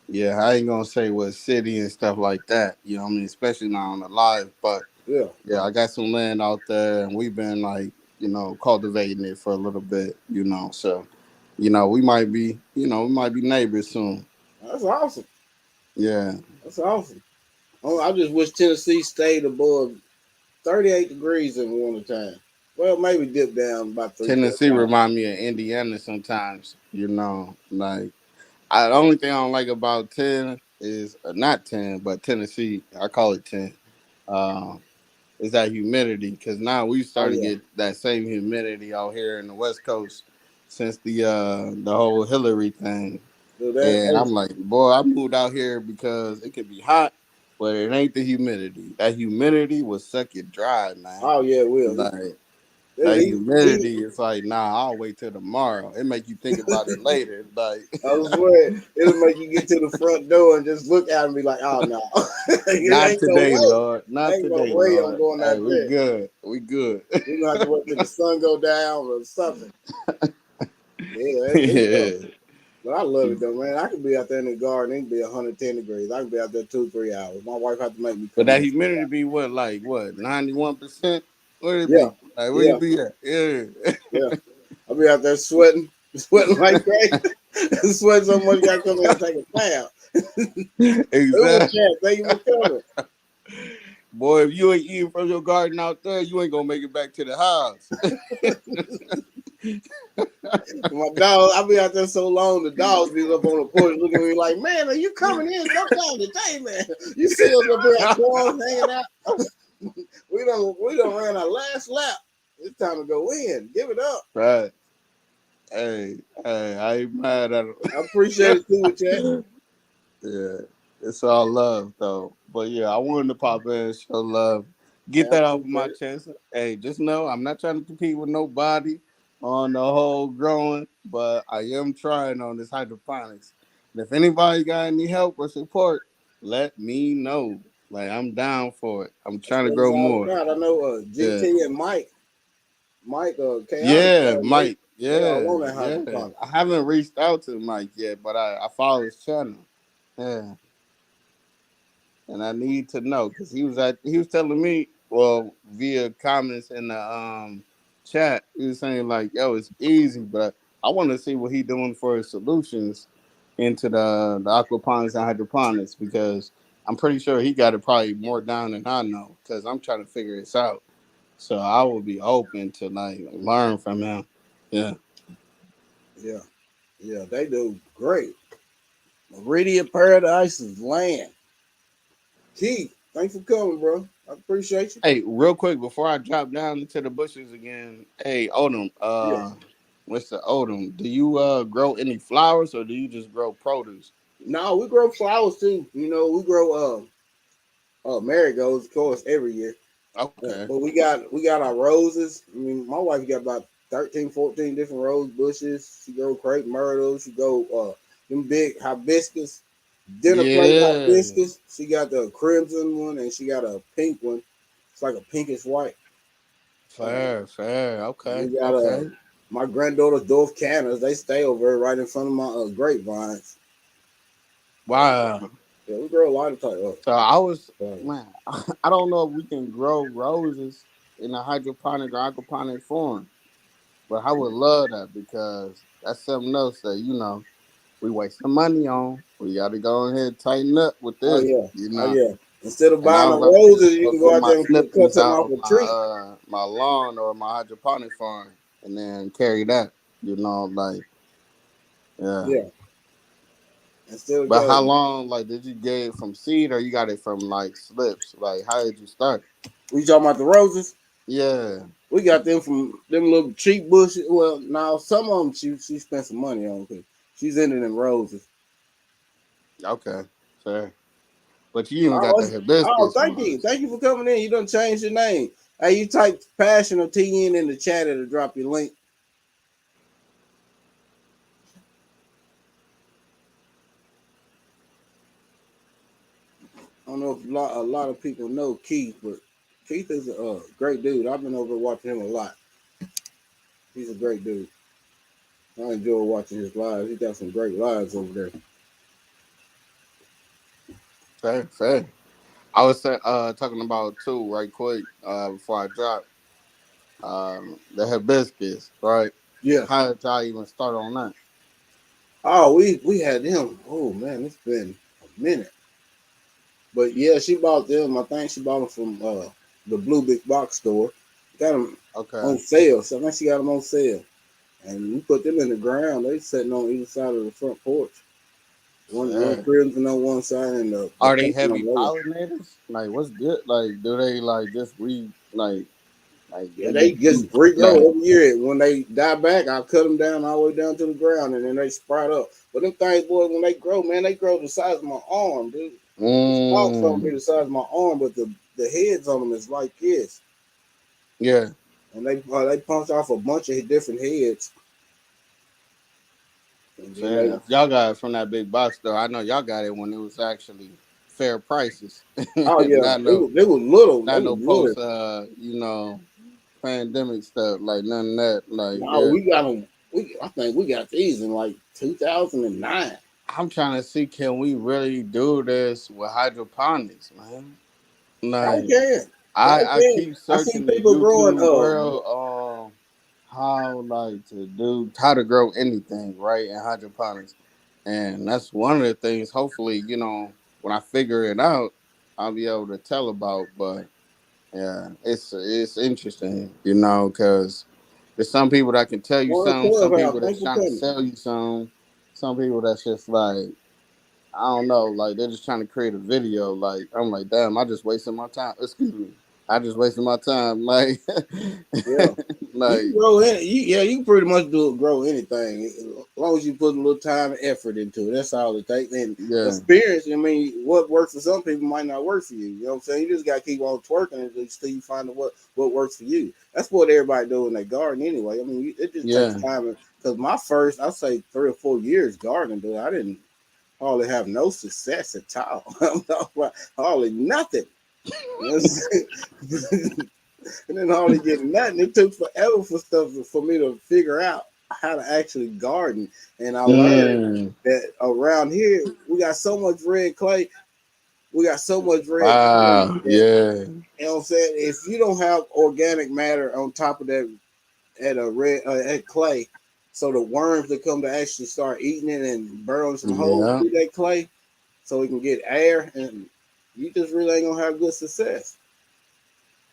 yeah, I ain't gonna say what city and stuff like that. You know what I mean? Especially not on the live, but Yeah. yeah, I got some land out there, and we've been like cultivating it for a little bit. So we might be neighbors soon. That's awesome. Yeah, That's awesome. Oh, I just wish Tennessee stayed above 38 degrees in the winter time. Well, maybe dip down about Tennessee 3, 4 times. remind me of Indiana sometimes. Like the only thing I don't like about 10 is not 10, but Tennessee. I call it 10. Uh, is that humidity? Because now we Oh started to yeah. get that same humidity out here in the West Coast since the whole Hillary thing. So that And I'm like, boy, I moved out here because it could be hot, but it ain't the humidity. That humidity will suck you dry, man. oh yeah, it will. Like that He humidity is like, nah, I'll wait till tomorrow. It make you think about it later. Like, I swear it'll make you get to the front door and just look at him and be like, "Oh no, it not ain't no today, way, Lord. Not ain't no today, way I'm Lord. going Hey, out we there. good. We good. We're gonna have to wait till the sun go down or something." Yeah, it's tough, Yeah. but I love it though, man. I can be out there in the garden. It can be 110 degrees. I can be out there 2, 3 hours. My wife have to make me But come that in. humidity be what, 91%? Where it Yeah, be? Like where you yeah, be at? Yeah. yeah. I'll be out there sweating, sweating like crazy, sweating so much. Got to come in and take a bath. Ooh, Exactly. chat, thank you for coming. Boy, if you ain't eating from your garden out there, you ain't gonna make it back to the house. My dog, I be out there so long, the dogs be up on the porch looking at me like, "Man, are you coming in sometime today, man? You see us up here at corns hanging out. We don't ran our last lap. It's time to go in. Give it up. Right. Hey, I ain't mad at I appreciate it too, chat. him. Yeah, it's all love though. But yeah, I wanted to pop in, show love, Hey, get I that off of my appreciate it. chest. Hey, just know I'm not trying to compete with nobody on the whole growing, but I am trying on this hydroponics. And if anybody got any help or support, let me know. Like I'm down for it. I'm That's trying to what it's grow all more. about. I know Yeah. GT and Mike, chaotic. Yeah, Mike. They all Yeah, on that yeah. hydroponic. I haven't reached out to Mike yet, but I follow his channel. Yeah. And I need to know because he was telling me, well, via comments in the chat, he was saying like, yo, it's easy, but I want to see what he doing for his solutions into the aquaponics and hydroponics because I'm pretty sure he got it probably more down than I know because I'm trying to figure this out. So I will be open to like learn from him. Yeah. Yeah, yeah, they do great. Meridian Paradise is land. Keith, thanks for coming, bro. I appreciate you. Hey, real quick before I drop down into the bushes again, hey Odom, Yeah. Mr. Odom, do you grow any flowers or do you just grow produce? No, we grow flowers too. We grow marigolds, of course, every year. Okay. But we got our roses. I mean, my wife got about 13, 14 different rose bushes. She grow crepe myrtle. She grow them big hibiscus, dinner plate Yeah. hibiscus. She got the crimson one and she got a pink one. It's like a pinkish white. Uh, Fair, fair. we Okay, got okay. my granddaughter's dwarf canners. They stay over there right in front of my grapevines. Wow. Yeah, we grow a lot of type of So I was flowers. man, I don't know if we can grow roses in a hydroponic or aquaponic form, but I would love that because that's something else that we wasting money on. We got to go ahead and tighten up with Oh this, yeah, oh yeah. Instead of And I buying the was about to roses, you go can get go out my there and cut snippings something out off of a tree. my lawn or my hydroponic farm, and then carry that. Like yeah. Yeah, instead of But how going. long? Like, did you get it from seed or you got it from like slips? Like, how did you start? We talking about the roses? Yeah. We got them from them little cheap bushes. Well, now some of them she spent some money on because she's into them roses. Okay. Fair. But you even got Oh, the oh, hibiscus ones. thank you for coming in. You done changed your name. Hey, you type passion or TN in the chat. It'll drop your link. I don't know if a lot of people know Keith, but Keith is a great dude. I've been over watching him a lot. He's a great dude. I enjoy watching his lives. He got some great lives over there. Fair, fair. I was talking about too, right quick, before I drop, the hibiscus, right? Yeah. How did y'all even start on that? Oh, we had him. Oh man, it's been a minute. But yeah, she bought them. I think she bought them from the Blue Big Box store. Got them Okay. on sale. So I think she got them on sale. And we put them in the ground. They sitting on either side of the front porch. One Fair. crimson on one side and the Are they pink one on heavy the other. pollinators? Like, what's good? Like, do they like just like Yeah, they they just just keep regrow like? every year. When they die back, I cut them down all the way down to the ground, and then they sprout up. But them things, boy, when they grow, man, they grow the size of my arm, dude. The stalks don't be Mm, the size of my arm, but the heads on them is like this, yeah. and they punch off a bunch of different heads, and then Fair. they. If y'all got it from that big box store, I know y'all got it when it was actually fair prices. Oh yeah, not no, they was little. They not was no little. post, pandemic stuff. Like none of that. Like, No, yeah. we got them. I think we got these in like 2009. I'm trying to see, can we really do this with hydroponics, man? I Like, can. I I can. keep I see searching the people growing. YouTube world on how like to do how to grow anything right in hydroponics, and that's one of the things. Hopefully, when I figure it out, I'll be able to tell about. But yeah, it's interesting, because there's some people that can tell you One something, some Clubhouse. people Thanks that's for trying to coming. sell you some people that's just like, I don't know, like they're just trying to create a video. Like I'm like, damn, I just wasted my time. Excuse me, I just wasted my time. Like, Yeah. You can like grow any. Yeah, you can pretty much grow anything as long as you put a little time and effort into it. That's all it takes. And yeah, experience. I mean, what works for some people might not work for you. You know what I'm saying? You just gotta keep on twerking until you find out what works for you. That's what everybody do in their garden anyway. I mean, it just takes yeah, time. Because my first, I'd say 3 or 4 years gardening, dude, I didn't hardly have no success at all. Hardly nothing. You know what I'm saying? And then hardly get nothing. It took forever for stuff for me to figure out how to actually garden. And I learned mm, that around here we got so much red clay. We got so much red clay wow, that, yeah, you know what I'm saying. If you don't have organic matter on top of that at a red at clay, so the worms that come to actually start eating it and burrowing some holes yeah, through that clay, so we can get air, and you just really ain't gonna have good success.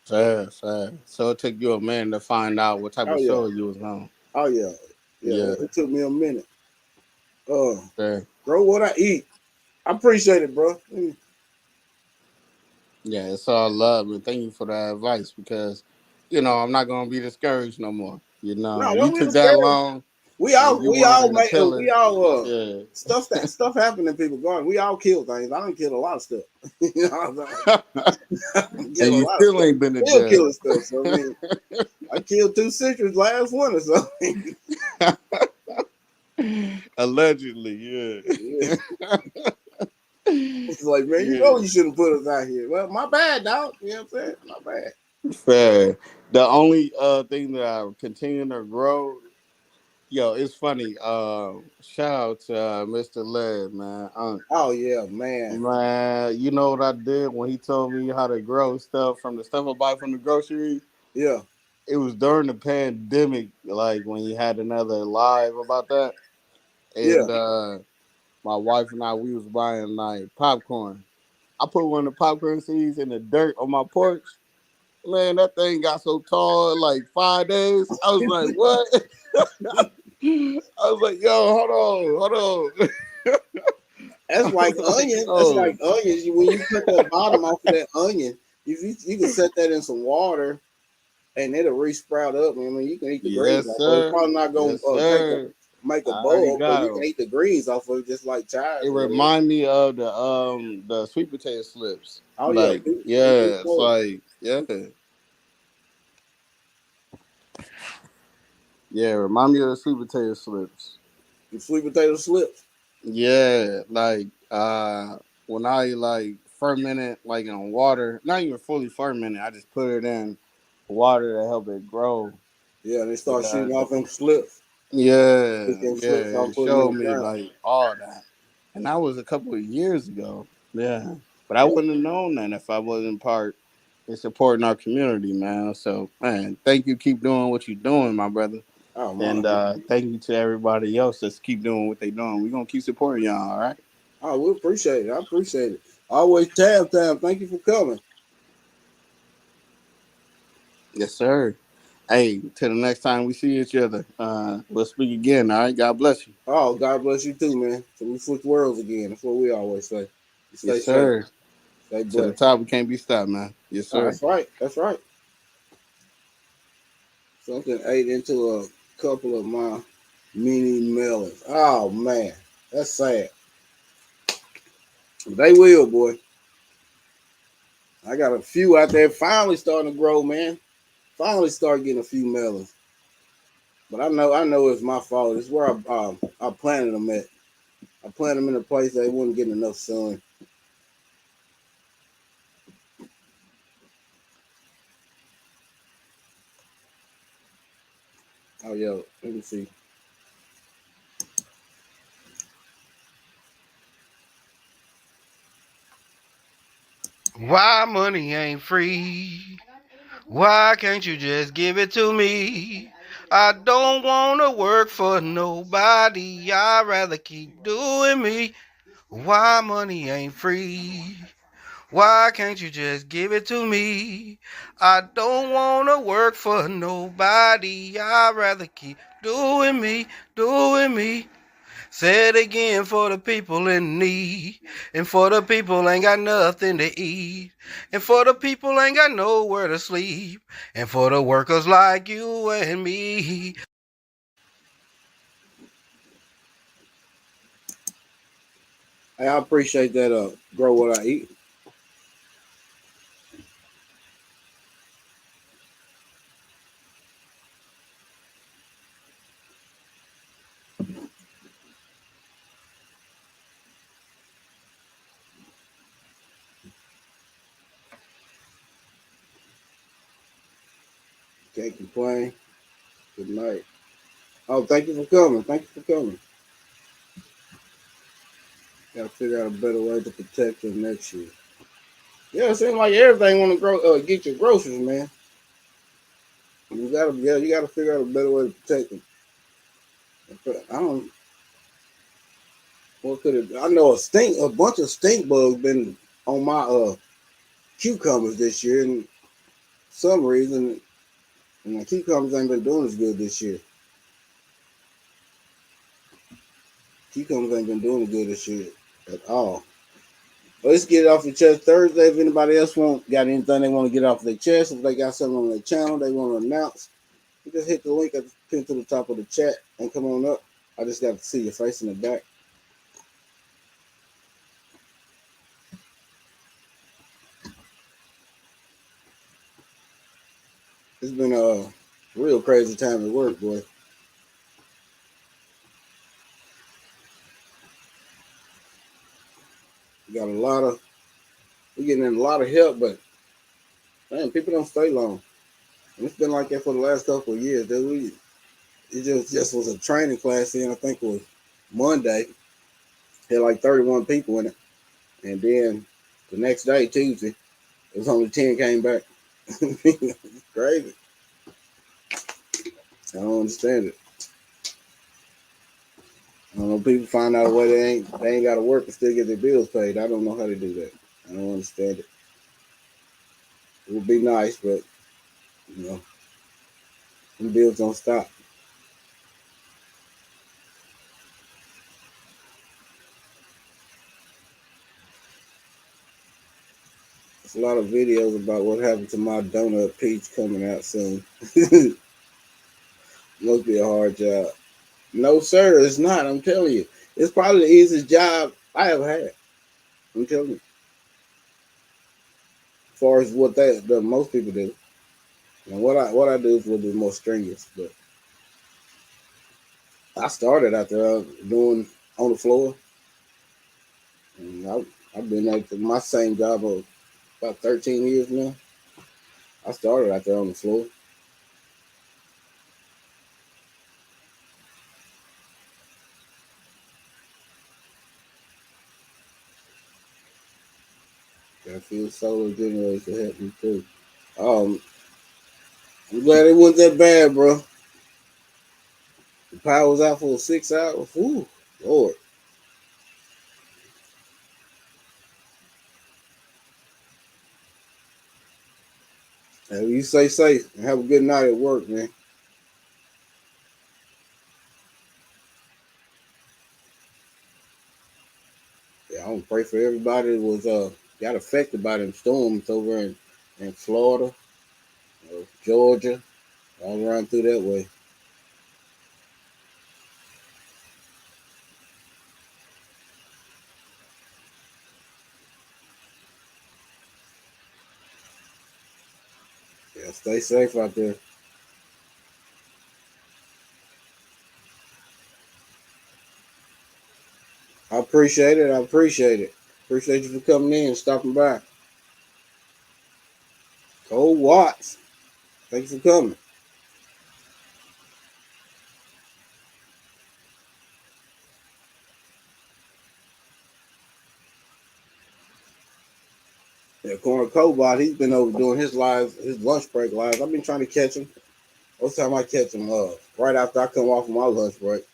fair, fair. So it took you a minute to find out what type Oh of yeah, soil you was on. oh yeah, yeah. Yeah, It took me a minute. Uh, fair. Grow what I eat. I appreciate it, bro. Yeah, it's all love, and thank you for that advice because, I'm not gonna be discouraged no more. No, You don't be took that discouraged. long, and you We one all of the make we pillars. all Yeah. stuff happen to people going. We all kill things. I don't kill a lot of stuff. You know what I'm saying? And Kill a you lot of still stuff. ain't been to Still jail. killing stuff. So I mean, I killed 2 citrus last winter. So Allegedly, yeah. yeah. It's like, man, you Yeah. know you shouldn't put us out here. Well, my bad, dog. You know what I'm saying? My bad. Fair. The only thing that I continue to grow, yo, it's funny. Shout out to Mr. Led, man. Oh yeah, man. Man, you know what I did when he told me how to grow stuff from the stuff I buy from the grocery? Yeah, It was during the pandemic, like when he had another live about that. yeah. And my wife and I, we was buying like popcorn. I put one of the popcorn seeds in the dirt on my porch. Man, that thing got so tall in like 5 days. I was like, what? I was like, yo, hold on. That's I like was like, onion. That's like yo, onions. When you cut that bottom off of that onion, if you can set that in some water and it'll re-sprout up. I mean, you can eat the greens yes, off of it. It's sir. probably not gonna Yes, sir. make I a already bowl, but got you can them. eat the greens off of it just like chives It or whatever. remind me of the sweet potato slips. Oh yeah, Like, yeah, it's like, yeah. Yeah, remind me of the sweet potato slips. the sweet potato slips. Yeah, like when I like fermented like in water, not even fully fermented. I just put it in water to help it grow. Yeah, they start Yeah, shooting off them slips. yeah, Pick them slips yeah. off, It put them in showed the me ground. like all that, and that was a couple of years ago. Yeah, but I Yeah. wouldn't have known that if I wasn't part in supporting our community, man. So, man, thank you. Keep doing what you're doing, my brother. Oh And my. thank you to everybody else that's keep doing what they doing. We're gonna keep supporting y'all, all right? Oh, we appreciate it. I appreciate it. Always tab time. Thank you for coming. Yes, sir. Hey, till the next time we see each other, we'll speak again, all right? God bless you. Oh, God bless you too, man. So we switch worlds again. That's what we always say. You Yes, stay safe. sir. Stay To the blessed. top, we can't be stopped, man. Yes, Oh, sir. that's right. That's right. Something ate into a couple of my mini melons. Oh man, that's sad. They will, boy. I got a few out there finally starting to grow, man. Finally start getting a few melons. But I know it's my fault. It's where I planted them at. I planted them in a place they wasn't getting enough sun. Oh yo, let me see. Why money ain't free? Why can't you just give it to me? I don't wanna work for nobody. I'd rather keep doing me. Why money ain't free? Why can't you just give it to me? I don't wanna work for nobody. I'd rather keep doing me, doing me. Say it again for the people in need. And for the people ain't got nothing to eat. And for the people ain't got nowhere to sleep. And for the workers like you and me. Hey, I appreciate that. Grow what I eat. Can't complain. Good night. Oh, thank you for coming. Thank you for coming. Got to figure out a better way to protect them next year. Yeah, it seems like everything want to grow. Get your groceries, man. You gotta figure out a better way to protect them. I don't. What could it? I know a bunch of stink bugs been on my cucumbers this year, and some reason, and my cucumbers ain't been doing as good this year. Cucumbers ain't been doing as good this year at all. But let's get it off your chest Thursday. If anybody else got anything they want to get off their chest, if they got something on their channel they want to announce, you just hit the link at the pin to the top of the chat and come on up. I just got to see your face in the back. It's been a real crazy time at work, boy. We got a lot of we're getting in a lot of help, but man, people don't stay long. And it's been like that for the last couple of years. It just was a training class in, I think it was Monday. Had like 31 people in it. And then the next day, Tuesday, it was only 10 came back. It's crazy. I don't understand it. I don't know. People find out a way they ain't got to work and still get their bills paid. I don't know how to do that. I don't understand it. It would be nice, but you know, the bills don't stop. There's a lot of videos about what happened to my donut peach coming out soon. Must be a hard job. No, sir, it's not. I'm telling you, it's probably the easiest job I ever had. I'm telling you, as far as what the most people do, and what I do is a little bit more strenuous. But I started out there doing on the floor, I've been at my same job for about 13 years now. I started out there on the floor. I feel solar generators to help me too. Um, I'm glad it wasn't that bad, bro. The power was out for 6 hours. Whew, Lord. And you stay safe and have a good night at work, man. Yeah, I want to pray for everybody that was got affected by them storms over in Florida, Georgia, all around through that way. Yeah, stay safe out there. I appreciate it. I appreciate it. Appreciate you for coming in and stopping by. Cole Watts, thanks for coming. Yeah, Corey Cobot, he's been over doing his live, his lunch break lives. I've been trying to catch him. Most time I catch him right after I come off of my lunch break.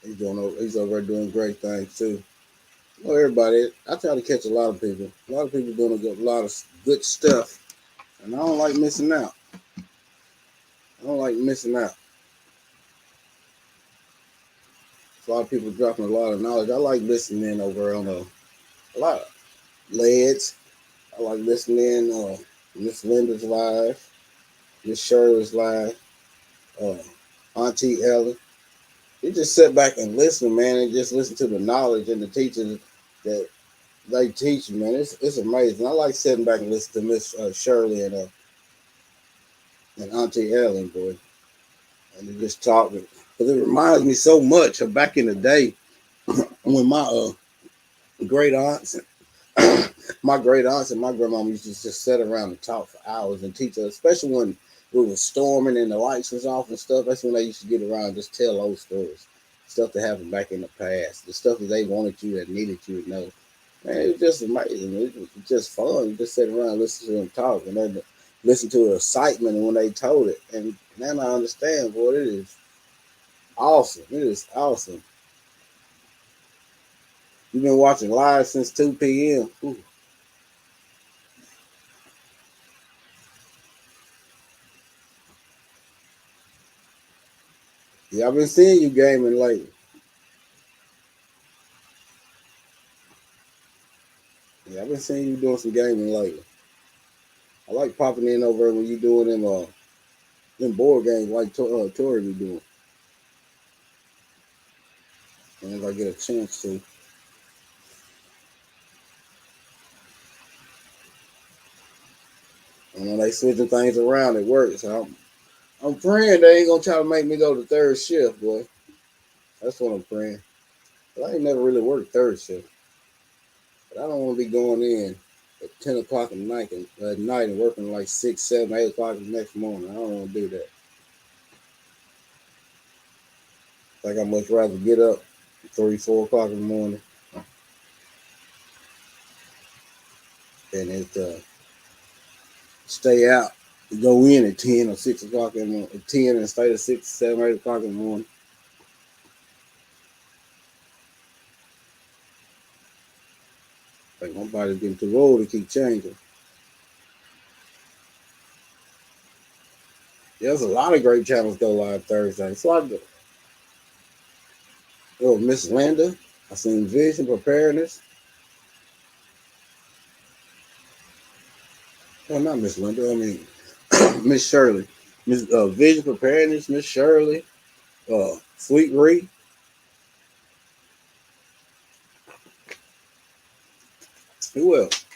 He's over there doing great things too. Well, everybody, I try to catch a lot of people. A lot of people doing a lot of good stuff, and I don't like missing out. I don't like missing out. A lot of people dropping a lot of knowledge. I like listening in over on a lot of leads. I like listening in Miss Linda's live, Miss Shirley's live, uh, Auntie Ellen. You just sit back and listen, man, and just listen to the knowledge and the teaching that they teach you, man. It's amazing. I like sitting back and listening to Miss Shirley and Auntie Ellen, boy, and they just talking because it reminds me so much of back in the day when my great aunts, my great aunts and my grandmama used to just sit around and talk for hours and teach us, especially when it was storming and the lights was off and stuff. That's when they used to get around and just tell old stories, stuff that happened back in the past, the stuff that they wanted you and needed you to know. Man, it was just amazing. It was just fun. You just sit around and listen to them talk and then listen to the excitement when they told it. And now I understand, boy, it is awesome. It is awesome. You've been watching live since 2 p.m. Ooh. Yeah, I've been seeing you gaming lately. Yeah, I've been seeing you doing some gaming lately. I like popping in over when you doing them board games like Tori be doing. And if I get a chance to. And when they switching things around, it works. So I'm praying they ain't gonna try to make me go to third shift, boy. That's what I'm praying. But I ain't never really worked third shift. But I don't want to be going in at 10 o'clock at night and working like 6, 7, 8 o'clock the next morning. I don't want to do that. Like I much rather get up 3, 4 o'clock in the morning than stay out, go in at 10 or 6 o'clock in the morning, at 10 and stay at 6, 7, 8 o'clock in the morning. Like my body's getting too old to keep changing. There's a lot of great channels go live Thursday. So I do. Oh, Miss Linda. I seen Vision Preparedness. Well, not Miss Linda. I mean, Miss Shirley. Miss Vision Preparedness, Miss Shirley. Sweet Ree. Who else?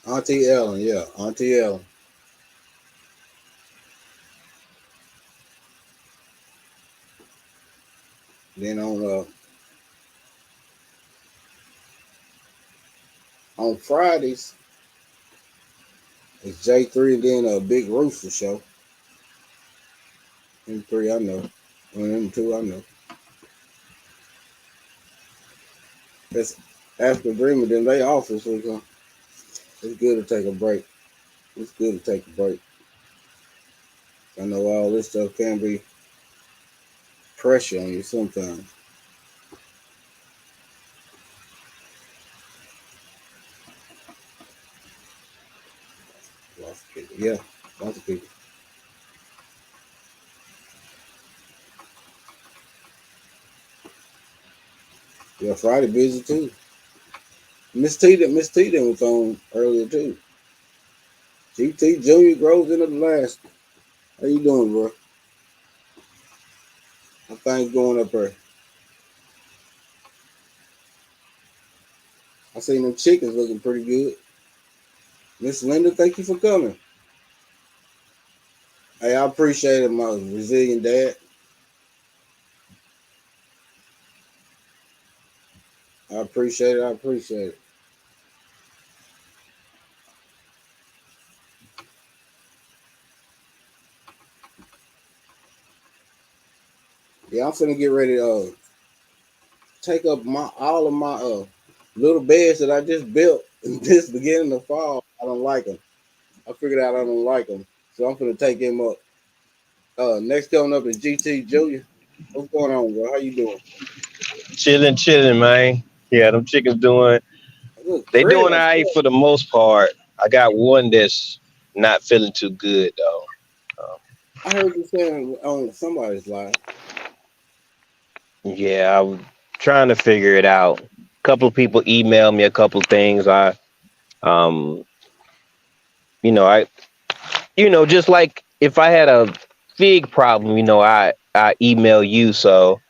Auntie Ellen, yeah, Auntie Ellen. Then on Fridays it's J3 and then a Big Rooster show. Them three I know. And them two I know. That's after Dreamer, then they off this week, huh? It's good to take a break. It's good to take a break. I know all this stuff can be pressure on you sometimes. Lots of people. Yeah, lots of people. Yeah, Friday busy too. Miss T then was on earlier too. GT Junior grows into the last. How you doing, bro? How things going up there? I seen them chickens looking pretty good. Miss Linda, thank you for coming. Hey, I appreciate it, my resilient dad. I appreciate it. I appreciate it. Yeah, I'm finna get ready to take up my all of my little beds that I just built in this beginning of fall. I don't like them. I figured out I don't like them, so I'm finna take him up. Next coming up is GT Junior. What's going on, bro? How you doing? Chilling, chilling, man. Yeah, them chickens doing Look, they Fred, doing all right for the most part. I got one that's not feeling too good though. Um, I heard you saying on somebody's live. yeah, I was trying to figure it out. A couple of people emailed me a couple of things. Um, I, just like if I had a fig problem, I email you. So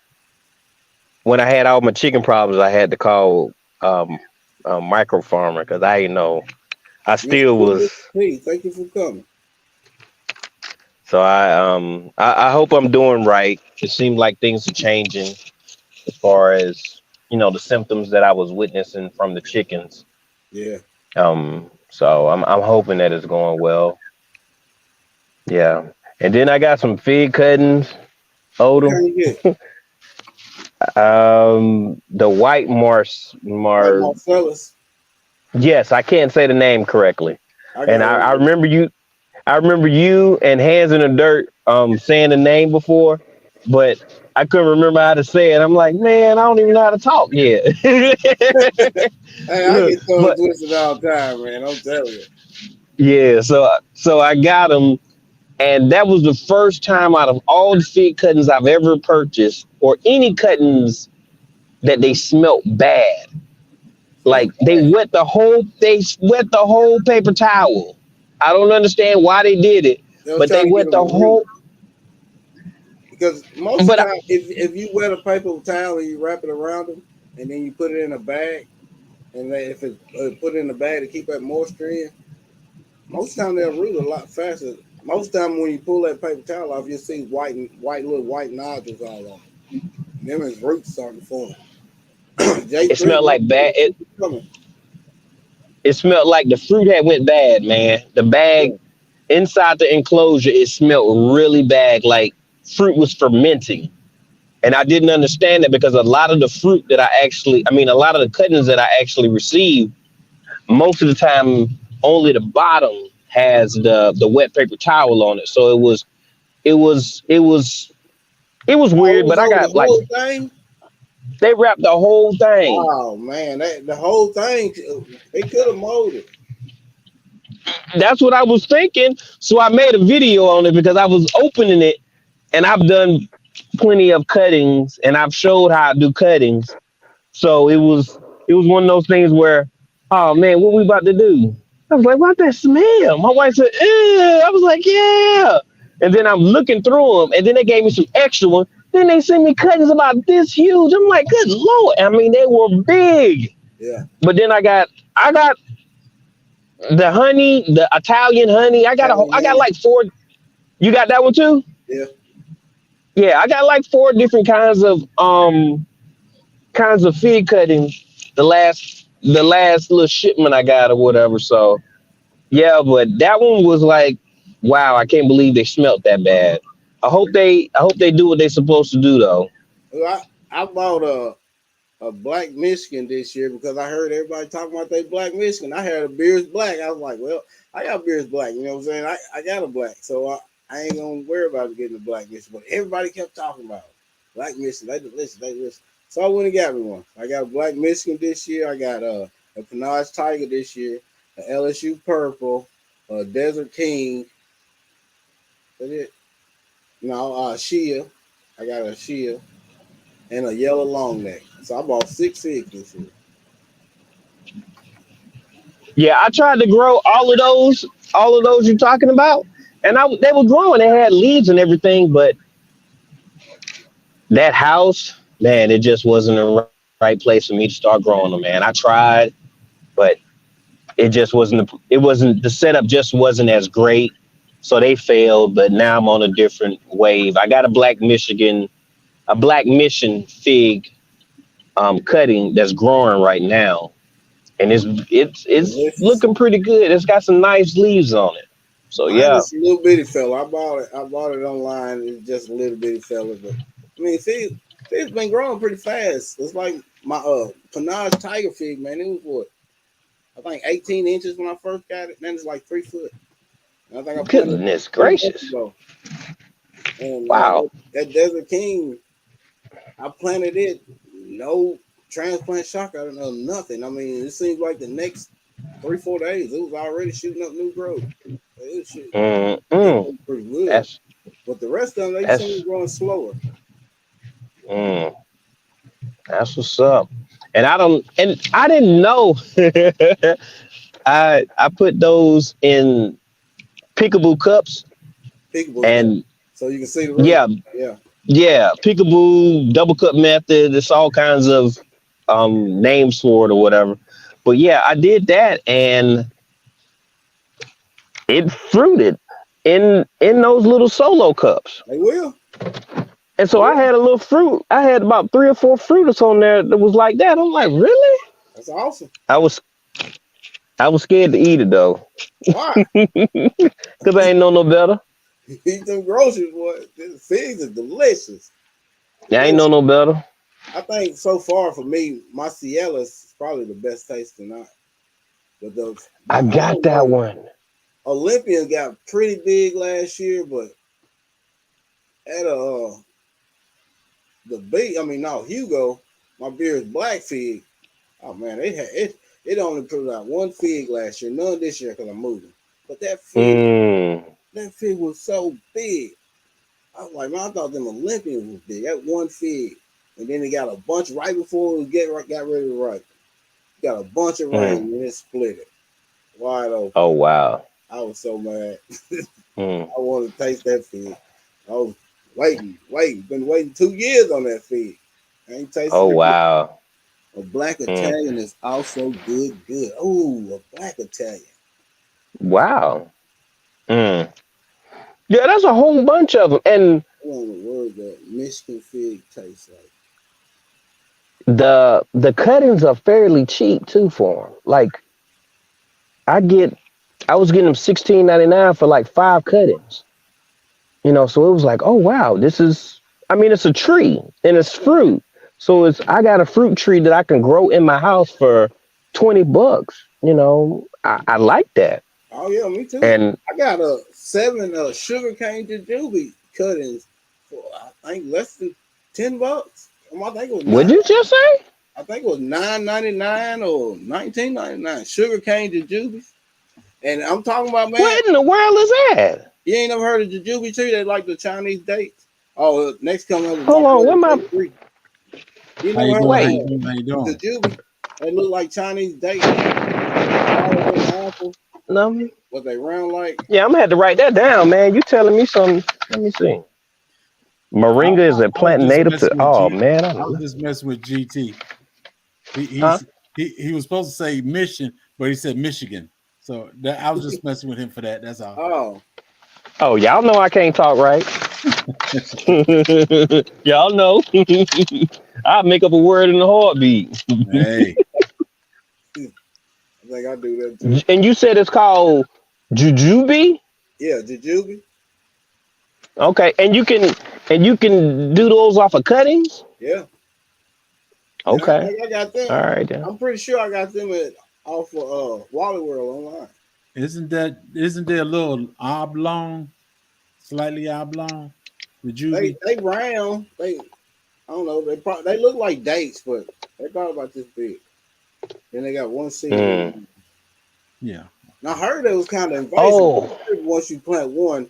when I had all my chicken problems, I had to call um, micro farmer because I Miss still P, was. Miss P, thank you for coming. So I hope I'm doing right. It seemed like things are changing as far as the symptoms that I was witnessing from the chickens. Yeah. So I'm hoping that it's going well. Yeah, and then I got some fig cuttings, What Odom. kind you get? The white Mars White Mar. Marcellus. Yes, I can't say the name correctly, I and got I one. remember you. I remember you and Hands in the Dirt saying the name before, but I couldn't remember how to say it. I'm like, man, I don't even know how to talk yet. Hey, I Look, get tongue but twisted all the time, man. I'm telling you. yeah, so I got them, and that was the first time out of all the fig cuttings I've ever purchased, or any cuttings that they smelt bad. Smell Like bad. they wet the whole paper towel. I don't understand why they did it, They was but they trying to get wet them the to root. whole. Because most of But the time, if you wet a paper towel and you wrap it around them, and then you put it in a bag, and if it's put it in the bag to keep that moisture in, most of the time they'll root a lot faster. Most of the time when you pull that paper towel off, you'll see white little white nodules all on it. And them is roots starting to form. it J3, smelled bro, like bad. keep coming. It smelled like the fruit had went bad, man. The bag Yeah. inside the enclosure, it smelled really bad, like fruit was fermenting. And I didn't understand that because a lot of the fruit that a lot of the cuttings that I actually received, most of the time, only the bottom has the wet paper towel on it. So it was, it was, it was Oh, it weird. was But I over the got like whole thing? they wrapped the whole thing. Oh, man. The whole thing, it could have molded. That's what I was thinking. So I made a video on it because I was opening it, and I've done plenty of cuttings, and I've showed how I do cuttings. So it was one of those things where, oh man, what we about to do? I was like, what that smell? My wife said, ew. I was like, yeah. And then I'm looking through them, and then they gave me some extra ones. Then they sent me cuttings about this huge. I'm like, good lord. I mean, they were big. Yeah. But then I got the honey, the Italian honey. I got like 4. You got that one too? Yeah. Yeah, I got like 4 different kinds of fig cuttings. The last little shipment I got or whatever. So yeah, but that one was like, wow, I can't believe they smelt that bad. I hope they do what they're supposed to do though. Well, I bought a black Michigan this year because I heard everybody talking about they black Michigan. I had a Beers Black. I was like, well, I got Beers Black. You know what I'm saying? I got a black, so I ain't gonna worry about getting a black Michigan. But everybody kept talking about it. Black Michigan. They listen. So I went and got me one. I got a black Michigan this year. I got a Panache Tiger this year, a LSU Purple, a Desert King. That's it. No, Shia. I got a Shia and a yellow long neck. So I bought 6 figs this year. Yeah, I tried to grow all of those you're talking about, and they were growing. They had leaves and everything, but that house, man, it just wasn't the right place for me to start growing them. Man, I tried, but it just wasn't. It wasn't the setup. Just wasn't as great, so they failed. But now I'm on a different wave. I got a black Mission fig cutting that's growing right now, and it's Delicious. looking pretty good. It's got some nice leaves on it. So Mine yeah. is a little bitty fella. I bought it online. It's just a little bitty fella, but I mean, fig's been growing pretty fast. It's like my Panache Tiger fig, man. It was what, I think 18 inches when I first got it. Then it's like 3 foot. And I think I planted it Goodness 3 months gracious. ago. And Wow. that Desert King, I planted it. No transplant shock. I don't know nothing. I mean, it seems like the next 3-4 days, it was already shooting up new growth. It was shooting. Mm-mm. Pretty good. That's But the rest of them, they that's seem growing slower. mm, that's what's up. And I didn't know. I put those in peekaboo cups Peekaboo, yeah. and So you can see the root. yeah, Yeah. yeah, peekaboo, double cup method. It's all kinds of names for it or whatever. But yeah, I did that and it fruited in those little solo cups. They will. And so I had a little fruit. I had about 3 or 4 fruiters on there that was like that. I'm like, really? That's awesome. I was scared to eat it though, Why? because I ain't know no better. Eat them groceries, boy. The figs are delicious. I ain't know no better. I think so far for me, my Ciela is probably the best tasting out. But I got that one. Olympian got pretty big last year, but at Hugo, my Beers Black fig. Oh man, it only put out 1 fig last year, none this year because I'm moving. But that fig was so big. I was like, man, I thought them Olympians was big. That 1 fig, and then they got a bunch right before it got ready to ripen. Got a bunch of rain and it split it wide open. Oh wow. I was so mad. Mm. I wanted to taste that fig. I was waiting. Been waiting 2 years on that fig. I ain't tasted Oh it. wow. A black Italian is also good. Oh, a black Italian. Wow. Mm. Yeah, that's a whole bunch of them. And I don't know the word that Michigan fig tastes like. the cuttings are fairly cheap too for them. Like I was getting them $16.99 for like 5 cuttings. So it was like, oh wow, it's a tree and it's fruit. So I got a fruit tree that I can grow in my house for $20. I like that. Oh yeah, me too. And I got 7 sugarcane jujube cuttings for I think less than $10. I think it was what'd you just say? I think it was $9.99 or $19.99. Sugarcane jujubes. And I'm talking about, man. What in the world is that? You ain't never heard of jujube tree? They like the Chinese dates. Oh, next coming up. Hold on, what am I? You How you know doing? what? How you doing? How you doing? Jujube. They look like Chinese dates. No. What they round like? Yeah, I'm gonna have to write that down, man. You telling me something? Let me see. Moringa is a plant native to. Oh man, I was just messing with GT. He Huh? he was supposed to say Mission, but he said Michigan. So that I was just messing with him for that. That's all. Oh, Oh, y'all know I can't talk right. Y'all know. I'll make up a word in a heartbeat. Hey, I think I do that too. And you said it's called jujube? Yeah, jujube. Okay. And you can do those off of cuttings? Yeah, yeah. I Okay. think I got All them. right then. I'm pretty sure I got them off of Wally World online. isn't there a little oblong, slightly oblong? The juvie? They round. I don't know. They look like dates, but they probably about this big. Then they got one seed in Mm. them. Yeah. And I heard it was kind of invasive. Oh. Once you plant one,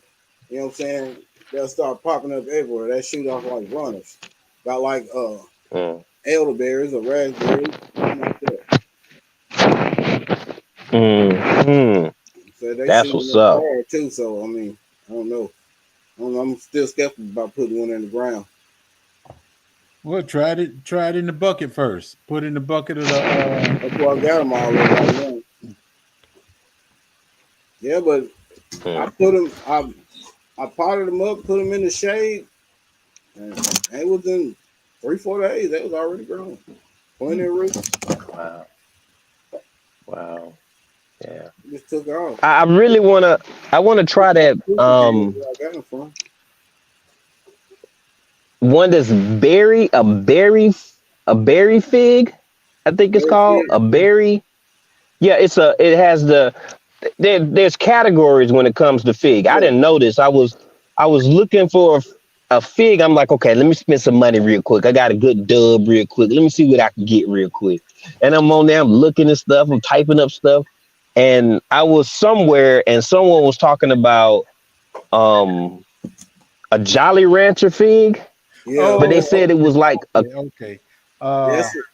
you know what I'm saying, they'll start popping up everywhere. They shoot off like runners. About like Mm. elderberries or raspberries, something like that. Mm. So they That's shoot in what's the up. fire too. So I mean, I don't know. I'm still skeptical about putting one in the ground. Well, try it in the bucket first. Put in the bucket of the That's why I got them all there right now. Yeah, but I Mm. put them. I potted them up, put them in the shade, and it within 3-4 days they was already grown. Plenty of roots. Wow. Wow. Yeah. Just took off. I really wanna try that Where I got them from. one that's a berry fig, I think it's Very called. fit. A berry. Yeah, it has there's categories when it comes to fig. I Yeah. didn't know this. I was looking for a fig. I'm like, okay, let me spend some money real quick. I got a good dub real quick. Let me see what I can get real quick. And I'm on there, I'm looking at stuff, I'm typing up stuff. And I was somewhere and someone was talking about um a Jolly Rancher fig, Yeah. but they oh, said it was like a okay.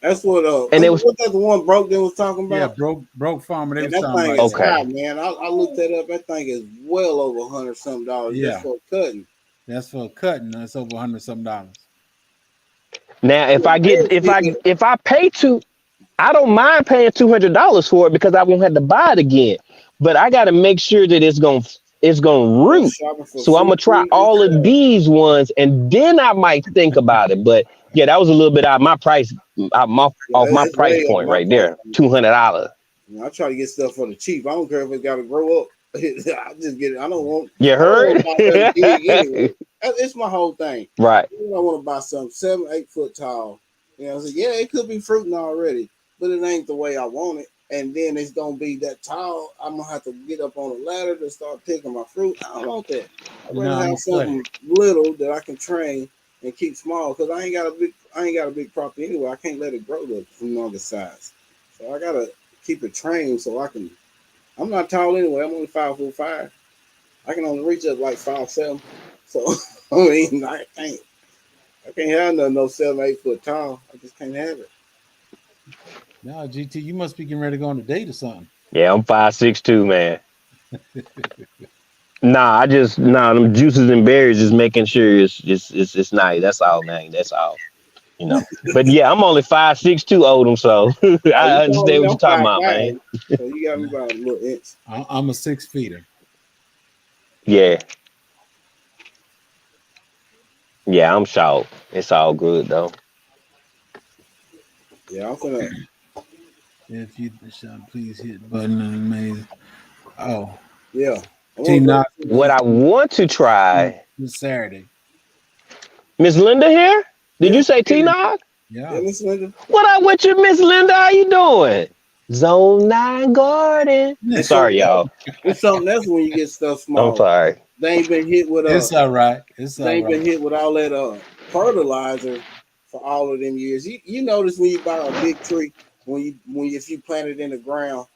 That's what and it was what that the one broke that was talking Yeah, about? broke farmer. They And was that talking thing about is that. okay. high, man. I looked that up. That thing is well over $100 something just Yeah, for cutting. that's for cutting. That's over $100 some dollars. Now Yeah, very fit. if I pay two, I don't mind paying $200 for it because I won't have to buy it again. But I got to make sure that it's gonna root. Shopping for So I'm fruit gonna try trees and all of stuff. these ones, and then I might think about it. But yeah, that was a little bit out of my price, Yeah, off my it's price way over point my right price. there, $200. You know, I try to get stuff for the cheap. I don't care if it got to grow up. I just get it. You I don't want heard? to buy nothing big anyway. It's my whole thing. Right. You know, I want to buy something 7-8 foot tall. You know, so yeah, it could be fruiting already, but it ain't the way I want it. And then it's gonna be that tall. I'm gonna have to get up on a ladder to start picking my fruit. I don't want that. I'd You know, rather I'm have gonna cut it. something little that I can train and keep small because I ain't got a big property anyway. I can't let it grow to humongous size. So I gotta keep it trained so I can. I'm not tall anyway. I'm only 5'5". I can only reach up like 5'7". So I mean, I can't have no 7-8 foot tall. I just can't have it. No, GT, you must be getting ready to go on a date or something. Yeah, I'm 5'6" man. Nah, them juices and berries just making sure it's nice. That's all, man. That's all. You know. But yeah, I'm only 5'6" Odom, so Oh, you I told understand me what you're I'm talking five about, man. five, so you got me about a little inch. I'm a 6 feeder. Yeah, yeah, I'm short. It's all good though. Yeah, I'm finna. If you shall please hit button and amazing. Oh, Yeah, I T want to go Knox to What I want to try, this Saturday. Miss Linda here. Did yeah, you say T-Nog? yeah, Yeah. Miss Linda. What up with you, Miss Linda? How you doing? Zone 9 Garden. It's Sorry, something else. y'all. It's something else when you get stuff I'm small. sorry. They ain't been hit with It's all right. It's they all ain't been right. hit with all that fertilizer for all of them years. You notice when you buy a big tree, if you plant it in the ground,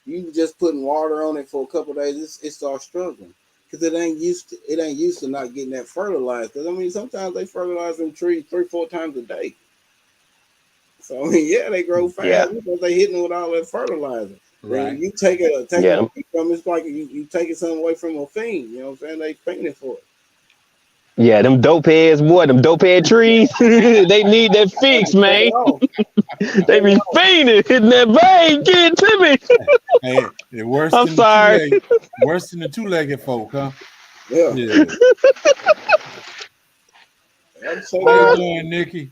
you just putting water on it for a couple of days, it starts struggling because it ain't used to not getting that fertilized. Because I mean, sometimes they fertilize them trees 3-4 times a day. So I mean, yeah, they grow Yeah, fast because they hitting it with all that fertilizer. Then Right. you take it yeah, away from it's like you taking something away from a fiend. You know what I'm saying? They fiending for it. Yeah, them dope heads, boy, them dope head trees. They need that I gotta fix, cut it man. off. They Cut it be off. fiending, hitting that vein, get to me. Hey, they're worse I'm than the sorry. two-legged folk, huh? Yeah. Yeah. I'm saying How they you are. doing, Nikki?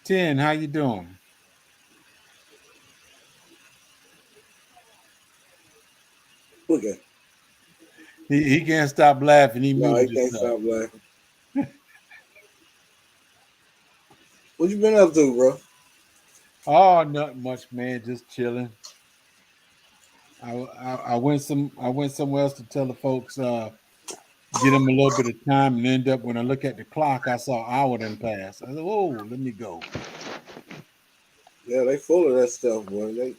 10, how you doing? Okay. He can't stop laughing. He No, he muted can't himself. stop laughing. What you been up to, bro? Oh, not much, man. Just chilling. I went somewhere else to tell the folks get them a little bit of time, and end up when I look at the clock, I saw an hour done pass. I said, "Oh, let me go." Yeah, they full of that stuff, boy. They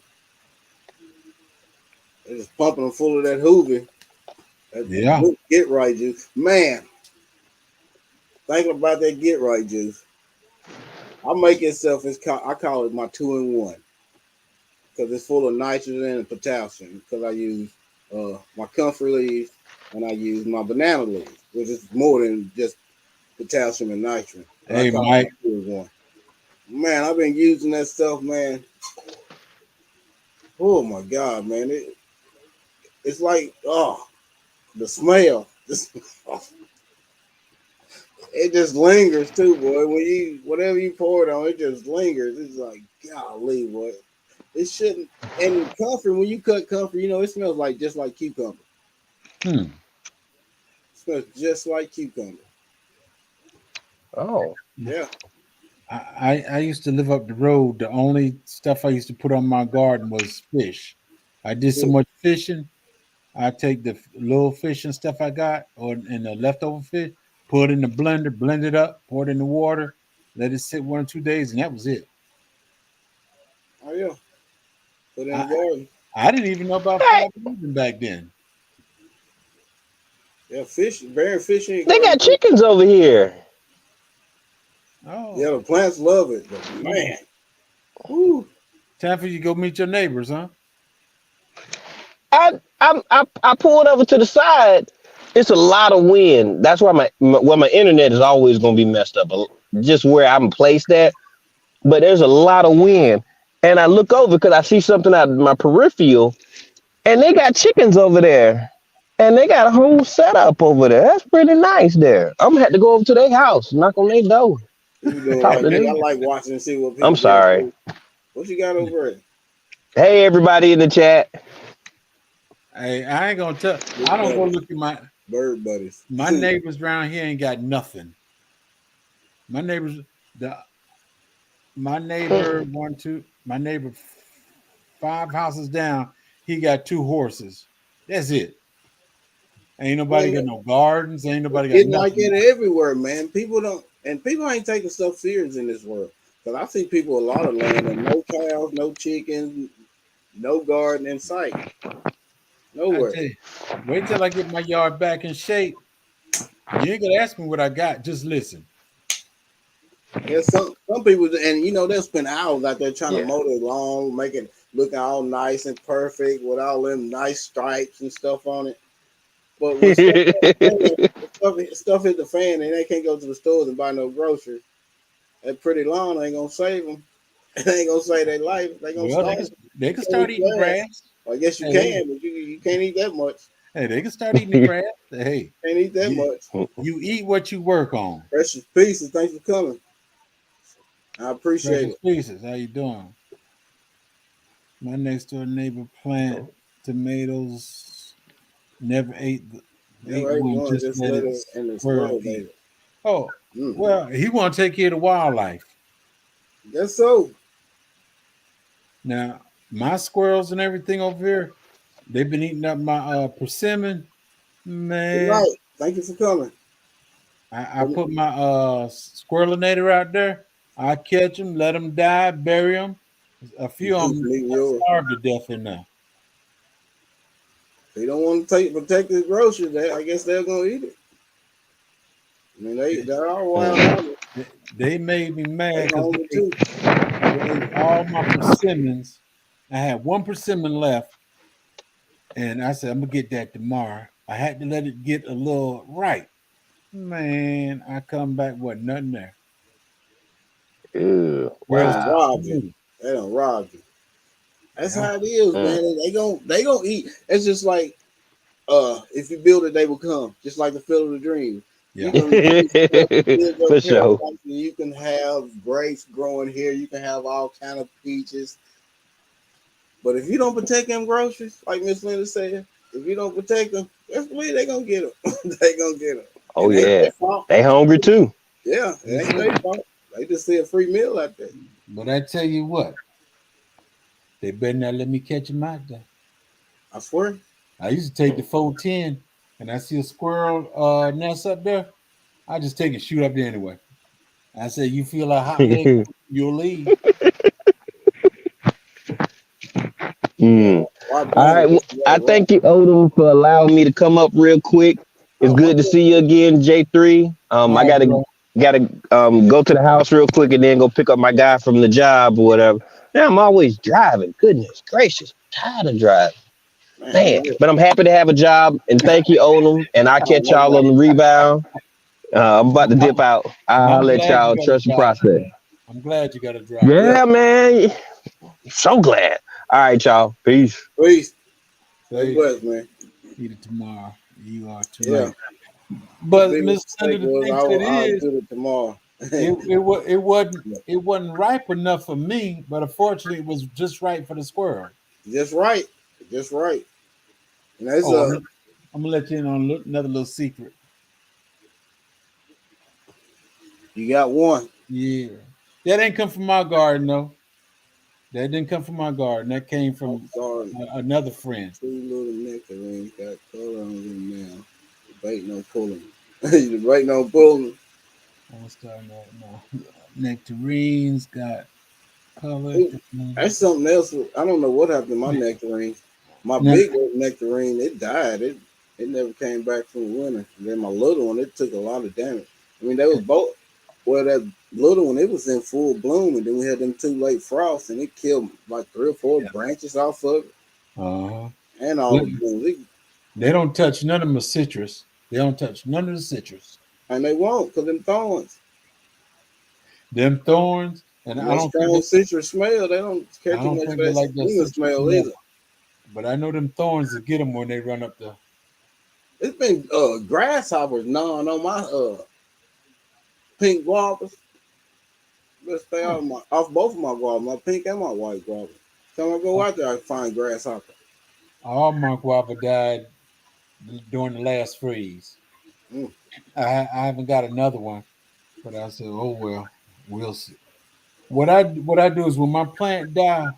just pumping them full of that hoovy. That Yeah. good get right juice. Man, thinking about that get right juice. I make itself. I call it my 2-in-1 because it's full of nitrogen and potassium. Because I use my comfrey leaves and I use my banana leaves, which is more than just potassium and nitrogen. But I Hey, call it Mike. my 2-in-1. Man, I've been using that stuff, man. Oh my god, man! It's like the smell. It just lingers too, boy. When you whatever you pour it on, it just lingers. It's like golly, boy. It shouldn't. And comfrey, when you cut comfrey, it smells like just like cucumber. Hmm. It smells just like cucumber. Oh. Yeah. I used to live up the road. The only stuff I used to put on my garden was fish. I did so much fishing. I take the little fish and stuff I got, or in the leftover fish, put it in the blender, blend it up, pour it in the water, let it sit 1 or 2 days, and that was it. Oh yeah. Put it in the I, garden. I didn't even know about Hey, fried even back then. Yeah, fish, bearing fish in your they got garden. chickens over here. Yeah, Oh, the plants love it. But man, whoo. time for you to go meet your neighbors, huh? I pulled over to the side. It's a lot of wind. That's why my internet is always gonna be messed up. Just where I'm placed at, but there's a lot of wind. And I look over because I see something out of my peripheral, and they got chickens over there. And they got a whole setup over there. That's pretty nice there. I'm gonna have to go over to their house, knock on their door, What you doing talk right to there? I them. like watching and see what I'm people get sorry. into. What you got over there? Hey, everybody in the chat. Hey, I ain't gonna tell. I Big don't go buddies, look at bird buddies. my neighbors around here ain't got nothing. My neighbors, the my neighbor one, two, my neighbor 5 houses down, he got 2 horses. That's it. Ain't nobody Man, got no gardens. Ain't it's nobody got getting like nothing. it everywhere, man. People don't, and people ain't taking stuff serious in this world. Cause I see people a lot of land and no cows, no chickens, no garden in sight, I nowhere. tell you, wait till I get my yard back in shape. You ain't gonna ask me what I got. Just listen. Yeah, some people, and they'll spend hours out there trying to Yeah. mow their lawn, make it look all nice and perfect with all them nice stripes and stuff on it. But when stuff hit the fan, stuff hit the fan, and they can't go to the stores and buy no groceries. That pretty lawn ain't gonna save them. It ain't gonna save their life. They gonna Well, they can starve. they You can can't start eat eating grass. grass. Well, I guess you Hey, they, can, but you can't eat that much. hey, they can start eating the grass. Hey, Can't eat that you, much. you eat what you work on. Precious pieces. Thanks for coming. I appreciate Precious it. pieces. How you doing? My next door neighbor plant tomatoes. Never ate Never ate one. one. Just Just let let it it and the squirrel squirrels ate eat. it. Oh, Mm. well, he want to take care of the wildlife. Guess so. Now, my squirrels and everything over here, they've been eating up my persimmon. Good Man, night. Thank you for coming. I put my squirrelinator out there. I catch them, let them die, bury them. A few of them Leave yours. starved to death in there. They don't want to protect his groceries. I guess they're gonna eat it. I mean, they're all wild animals. They made me They mad because hungry too. they ate all my persimmons. I had one persimmon left, and I said, I'm gonna get that tomorrow. I had to let it get a little ripe. Man, I come back with nothing there. Ew, They Where's done wow. robbed you. They done robbed you. That's yeah, how it is, Mm. man. They gonna eat. It's just like if you build it, they will come. Just like the field of the dream. You yeah. can build your For sure. paradise, and you can have grapes growing here. You can have all kind of peaches. But if you don't protect them groceries, like Miss Linda said, if you don't protect them, best believe they gonna get them. They gonna get them, Oh and they yeah. their fault. They hungry too. Yeah, it That's ain't it. their fault. They just see a free meal out there. But I tell you what, they better not let me catch them out there. I swear. I used to take the 410 and I see a squirrel nest up there. I just take and shoot up there anyway. I say, you feel a hot leg, you'll leave. Yeah. Mm. Why All blame right. it? Well, Just let I it rock. thank you, Odom, for allowing me to come up real quick. It's Oh, good to see you again, J3. All I right, gotta bro. gotta go to the house real quick and then go pick up my guy from the job or whatever. Man, I'm always driving. Goodness gracious, I'm tired of driving. man, for Man, real. but I'm happy to have a job and thank you, Odom. And I'll Oh, catch no y'all on problem. the rebound. I'm about to dip out. I'll I'm let glad you y'all got a trust the drive, process. man. I'm glad you got a drive. Yeah. Yeah, man. So glad. All right, y'all. Peace. Peace. Stay Say, blessed, man. eat it tomorrow. You are too Yeah. late. The But biggest Miss Thunder, mistake the was thing to it I'll is, do it tomorrow. it wasn't ripe enough for me, but unfortunately, it was just right for the squirrel. Just right. Just right. And that's Oh, I'm gonna let you in on another little secret. you got one. Yeah, that didn't come from my garden though. That didn't come from my garden. That came I'm from sorry. another friend. Two little nectarines got color on them now. Debating on pulling. You debating on pulling. I'm gonna start that now. Nectarines got color. It- That's something else. I don't know what happened to my nectarine. My Now, big old nectarine, it died. It never came back from the winter. And then my little one, it took a lot of damage. I mean, they was both. Well, that little one, it was in full bloom, and then we had them two late frosts, and it killed like three or four branches off of it, uh, and all the blooms. they don't touch none of the citrus. They don't touch none of the citrus. And they won't, because them thorns. Them thorns, and And that strong citrus smell, they don't care I too don't much think for they that like that human citrus smell smell. either. But I know them thorns to get them when they run up the. It's been grasshoppers gnawing on my pink guavas. Let's stay off both of my guavas, my pink and my white guavas. Time I go out there, I find grasshopper. All my guava died during the last freeze. Mm. I haven't got another one, but I said, oh well, we'll see. What I do is when my plant die,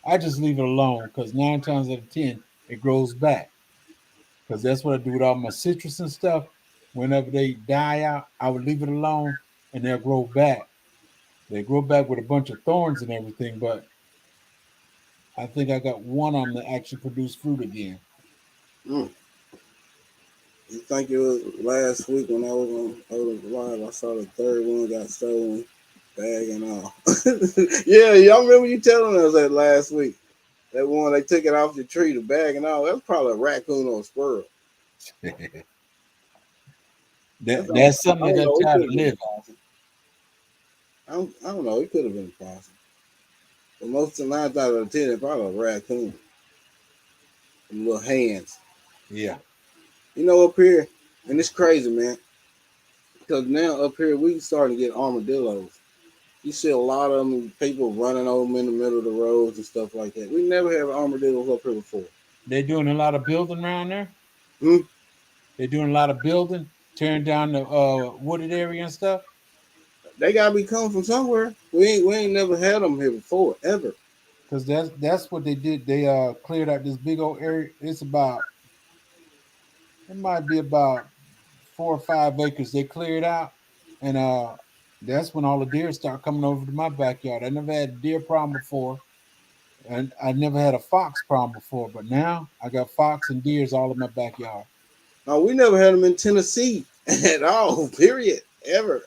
I just leave it alone because 9 times out of 10 it grows back. Because that's what I do with all my citrus and stuff. Whenever they die out, I would leave it alone and they'll grow back. They grow back with a bunch of thorns and everything, but I think I got one of them that actually produced fruit again. Mm. You think it was last week when I was live? I saw the third one got stolen, bag and all. Yeah, y'all remember you telling us that last week? That one they took it off the tree, the bag and all. That was probably a raccoon or a squirrel. That's I something they don't got know. It tired could of have been living. a possum. I don't know. It could have been a possum. But most of the 9 times out of 10, it's probably a raccoon. Them little hands. Yeah. You know, up here, and it's crazy, man. Because now up here, we starting to get armadillos. You see a lot of them, people running over them in the middle of the roads and stuff like that. We never had armadillos up here before. They're doing a lot of building around there. Hmm? They're doing a lot of building, tearing down the wooded area and stuff. They gotta be coming from somewhere. We ain't never had them here before, ever. Because that's what they did. They cleared out this big old area. It might be about 4 or 5 acres they cleared out. And that's when all the deer start coming over to my backyard. I never had a deer problem before. And I never had a fox problem before, but now I got fox and deers all in my backyard. No, we never had them in Tennessee at all. Period. Ever.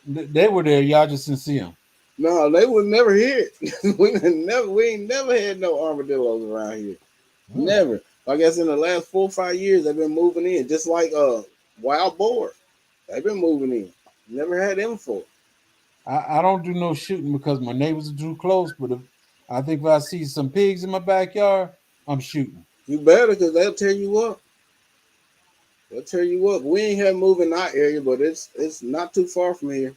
They were there, y'all just didn't see them. No, they would never hear it. We ain't never had no armadillos around here. Hmm. Never. I guess in the last 4 or 5 years they've been moving in, just like wild boar. They've been moving in. Never had them before. I don't do no shooting because my neighbors are too close. But I think if I see some pigs in my backyard, I'm shooting. You better, because they'll tear you up. They'll tear you up. We ain't had moving in our area, but it's not too far from here.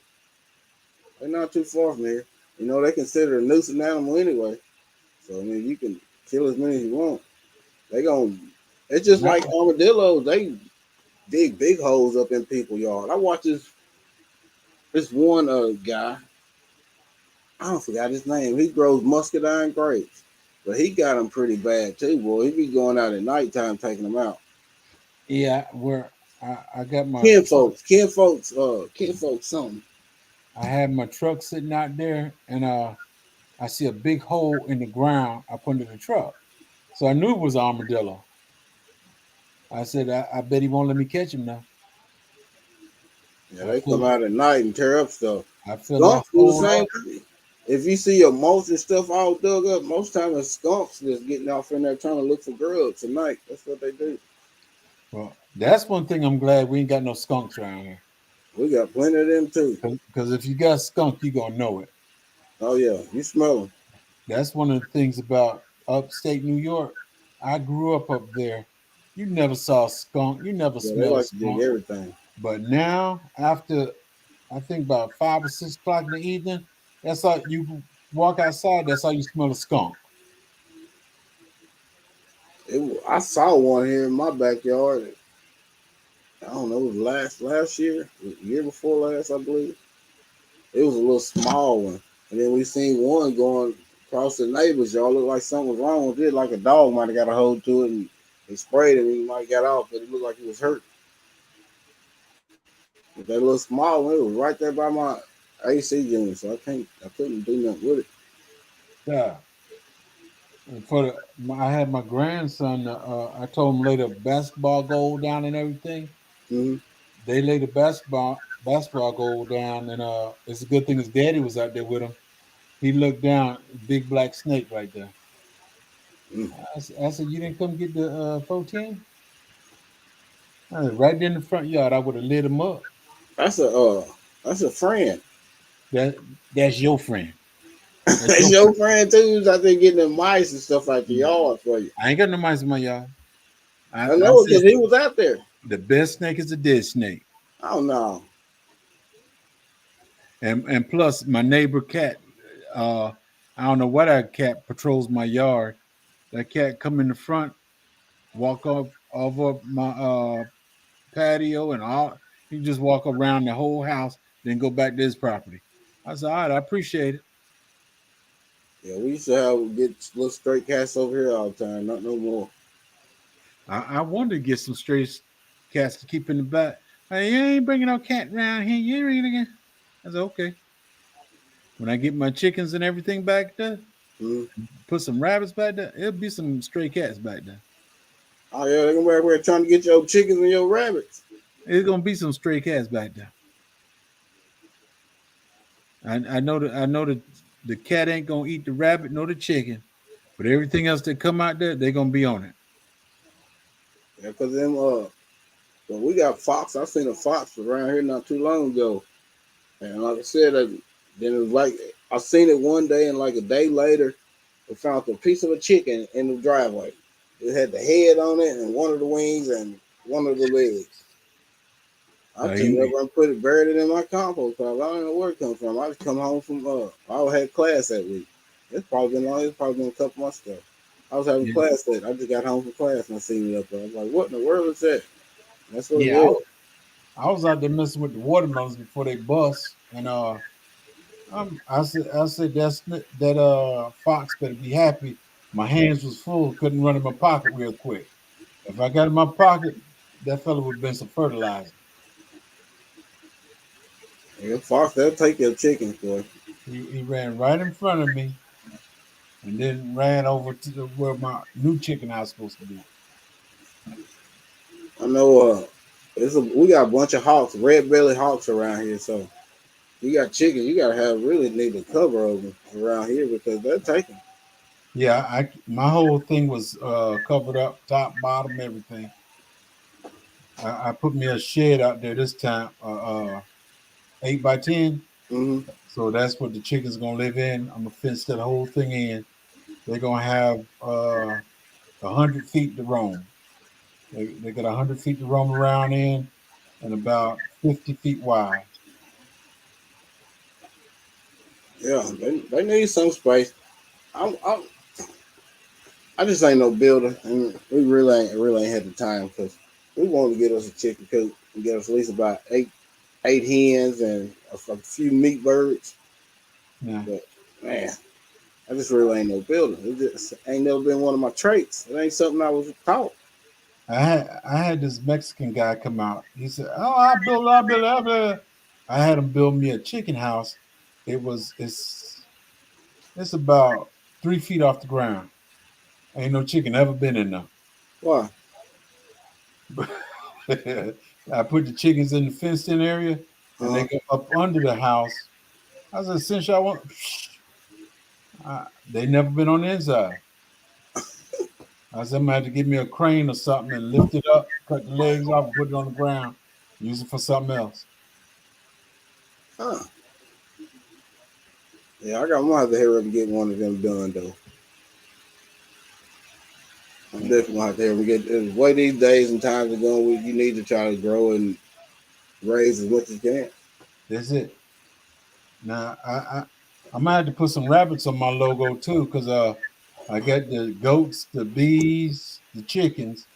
They're not too far from here. You know, they consider a nuisance animal anyway. So I mean, you can kill as many as you want. They gon' It's just Now, like armadillos. They dig big holes up in people's yard. I watch this one guy. I don't forgot his name. He grows muscadine grapes, but he got them pretty bad too, boy. He be going out at nighttime taking them out. yeah, where I got my Ken truck. folks, Ken folks, Ken folks, something. I had my truck sitting out there, and I see a big hole in the ground up under the truck. So I knew it was an armadillo. I said, I bet he won't let me catch him now. Yeah, I they come feel out at night and tear up stuff. I feel that Skunks do the whole same lot. thing. If you see your mulch and stuff all dug up, most times it's skunks that's getting off in there trying to look for grubs at night. That's what they do. Well, that's one thing I'm glad we ain't got no skunks around here. We got plenty of them too. Because if you got skunk, you gonna know it. Oh yeah, you smell them. That's one of the things about upstate New York. I grew up there. You never saw skunk. You never Yeah, they smelled a like to dig skunk. everything. But now, after I think about 5 or 6 o'clock in the evening, that's how you walk outside. That's how you smell a skunk. I saw one here in my backyard. I don't know, it was last year, the year before last, I believe. It was a little small one, and then we seen one going across the neighbors. Y'all looked like something was wrong with it, like a dog might have got a hold to it and they sprayed him. He might have got off, but it looked like he was hurt. But that little small one, it was right there by my AC unit, so I couldn't do nothing with it. Yeah. And I had my grandson. I told him lay the basketball goal down and everything. Mm-hmm. They laid the basketball goal down, and it's a good thing his daddy was out there with him. He looked down, big black snake right there. Mm. I said, "You didn't come get the 14?" Right there in the front yard. I would have lit him up. That's a friend. That that's your friend. That's That's your your friend. friend too. Who's out there getting the mice and stuff out the No, yard for you. I ain't got no mice in my yard. I I know said because he was out there. the best snake is a dead snake. I don't know. And plus my neighbor cat, uh, I don't know why that cat patrols my yard. That cat come in the front, walk up over my patio and all. He just walk around the whole house, then go back to his property. I said, all right, I appreciate it. Yeah, we used to get little stray cats over here all the time. Not no more. I wanted to get some stray cats to keep in the back. Hey, you ain't bringing no cat around here. You ain't again. I said, okay. When I get my chickens and everything back there, Mm-hmm. put some rabbits back there, it'll be some stray cats back there. Oh yeah, they're gonna be everywhere trying to get your chickens and your rabbits. It's gonna be some stray cats back there. I know that the cat ain't gonna eat the rabbit nor the chicken, but everything else that come out there, they're gonna be on it. Yeah, cause them well, we got fox. I seen a fox around here not too long ago, and like I said, then it was like I seen it one day, and like a day later, we found a piece of a chicken in the driveway. It had the head on it, and one of the wings, and one of the legs. I took it He, over and put it, buried it in my compost pile. I don't know where it come from. I just come home from I had class that week. It's probably been long. It's probably been a couple months ago. I was having yeah, class that I just got home from class and I seen it up there. I was like, what in the world is that? That's what it yeah. was. I was out there messing with the watermelons before they bust, and I said that fox better be happy. My hands was full, couldn't run in my pocket real quick. If I got in my pocket, that fella would have been some fertilizer. Yeah, fox, they'll take your chickens, boy. He ran right in front of me and then ran over to where my new chicken house supposed to be. I know we got a bunch of hawks, red belly hawks around here, so you got chickens, you gotta have really need to cover over around here because they're taking. Yeah, my whole thing was covered up, top, bottom, everything. I put me a shed out there this time, 8x10. Mm-hmm. So that's what the chickens gonna live in. I'm gonna fence that whole thing in. They're gonna have 100 feet to roam. They got 100 feet to roam around in, and about 50 feet wide. Yeah, they need some space. I'm I just ain't no builder, and we really ain't had the time because we wanted to get us a chicken coop and get us at least about eight hens and a few meat birds. Yeah. But man, I just really ain't no builder. It just ain't never been one of my traits. It ain't something I was taught. I had this Mexican guy come out. He said, "Oh, I build, I build." I had him build me a chicken house. It's about 3 feet off the ground. Ain't no chicken ever been in there. Why? I put the chickens in the fenced in area, and they Uh, go up under the house. I said, since y'all want, they never been on the inside. I said, I'm gonna have to give me a crane or something and lift it up, cut the legs off, and put it on the ground, use it for something else. huh. Yeah, I'm gonna have to hurry up and get one of them done though. I'm definitely gonna have to hurry up and get the way these days and times are going. You need to try to grow and raise as much as you can. That's it. Now I might have to put some rabbits on my logo too, because I got the goats, the bees, the chickens.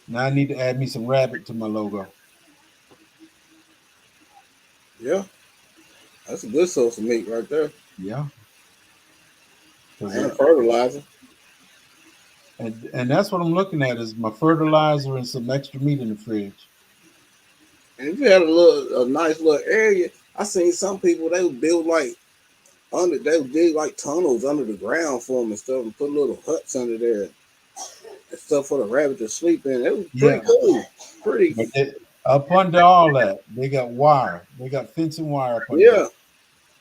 Now I need to add me some rabbit to my logo. Yeah, that's a good source of meat right there. Yeah, because And fertilizer. and that's what I'm looking at is my fertilizer and some extra meat in the fridge. And if you had a nice little area, I seen some people they would build like they would dig like tunnels under the ground for them and stuff, and put little huts under there and stuff for the rabbit to sleep in. It was pretty Yeah, cool. Pretty, but up under all that, they got wire. They got fencing wire up under yeah, it.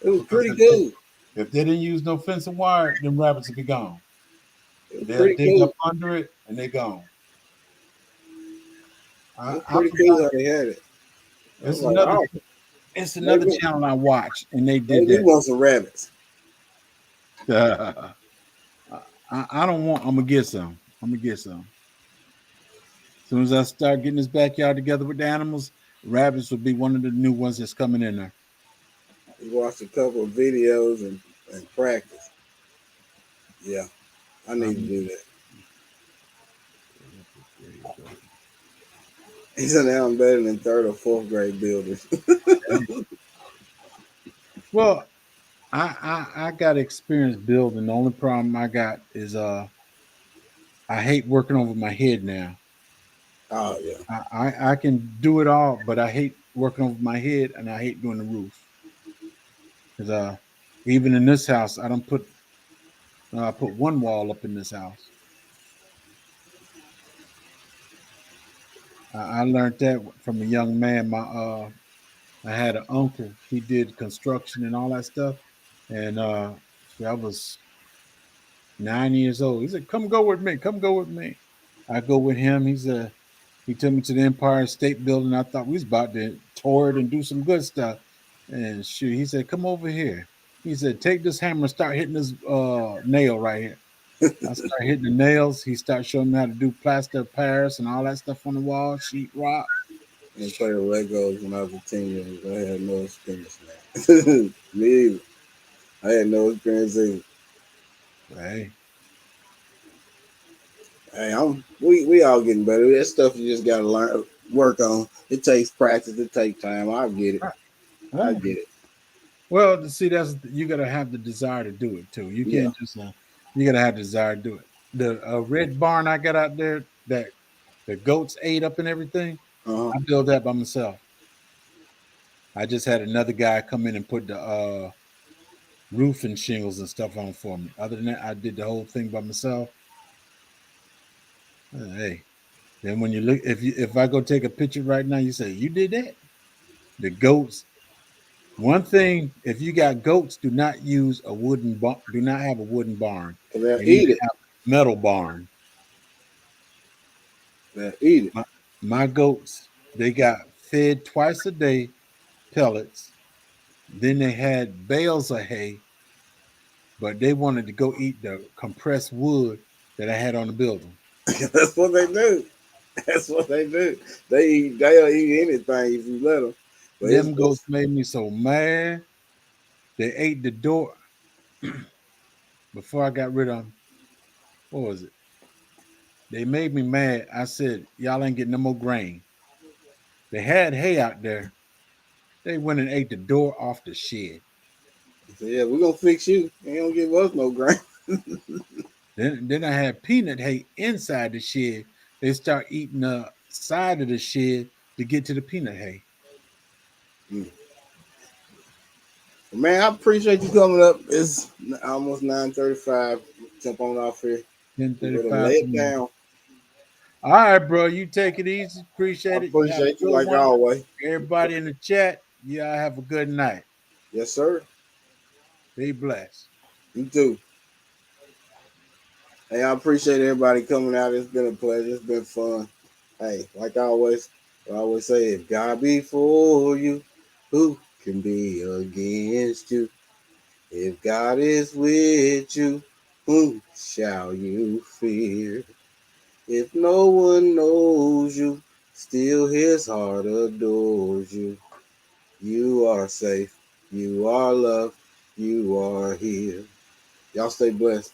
it was Because pretty cool. if they didn't use no fencing wire, them rabbits would be gone. It was They'll pretty dig cool. up under it and they gone. It was I pretty forgot. cool how they had it. I was It's like, another oh, it's another maybe channel I watched, and they did maybe we that. want some rabbits. I don't want. I'm gonna get some. I'm gonna get some. As soon as I start getting this backyard together with the animals, rabbits will be one of the new ones that's coming in there. We watched a couple of videos and practice. Yeah, I need to do that. He said now I'm better than third or fourth grade builders. Well, I got experience building. The only problem I got is I hate working over my head now. Oh yeah. I can do it all, but I hate working over my head, and I hate doing the roof. Because even in this house, I don't put I put one wall up in this house. I learned that from a young man. I had an uncle. He did construction and all that stuff, and I was 9 years old. He said, "Come go with me. Come go with me." I go with him. He took me to the Empire State Building. I thought we was about to tour it and do some good stuff. And shoot, he said, "Come over here." He said, "Take this hammer and start hitting this nail right here." I started hitting the nails. He started showing me how to do plaster of Paris and all that stuff on the wall, sheet rock. And play with Legos when I was a teenager. I had no experience man. Me either. I had no experience either. Hey, Hey, we all getting better. That stuff you just gotta learn work on. It takes practice, it takes time. I get it. I hey. get it. Well, see, that's you got to have the desire to do it too. You Yeah. can't just you got to have the desire to do it. The red barn I got out there that the goats ate up and everything, Uh-huh. I built that by myself. I just had another guy come in and put the roof and shingles and stuff on for me. Other than that, I did the whole thing by myself. Hey, then when you look, if I go take a picture right now, you say you did that. The goats. One thing, if you got goats, do not use a wooden barn. Do not have a wooden barn. They'll You need eat to it. have a metal barn. They'll eat it. My goats. They got fed twice a day pellets. Then they had bales of hay, but they wanted to go eat the compressed wood that I had on the building. That's what they do. That's what they do. They'll eat anything if you let them. But Them goats it's made me so mad. They ate the door before I got rid of them. What was it? They made me mad. I said, y'all ain't getting no more grain. They had hay out there. They went and ate the door off the shed. yeah, we're gonna fix you. They don't give us no grain. Then I had peanut hay inside the shed. They start eating the side of the shed to get to the peanut hay. Mm. Man, I appreciate you coming up. It's almost 9:35. Jump on off here. You better lay 10:35 for it me. down. All right, bro. You take it easy. I Appreciate it. You have appreciate a you good like one. always. Everybody in the chat, yeah, have a good night. Yes, sir. Be blessed. You too. Hey, I appreciate everybody coming out. It's been a pleasure. It's been fun. Hey, like I always say, if God be for you, who can be against you? If God is with you, whom shall you fear? If no one knows you, still his heart adores you. You are safe. You are loved. You are here. Y'all stay blessed.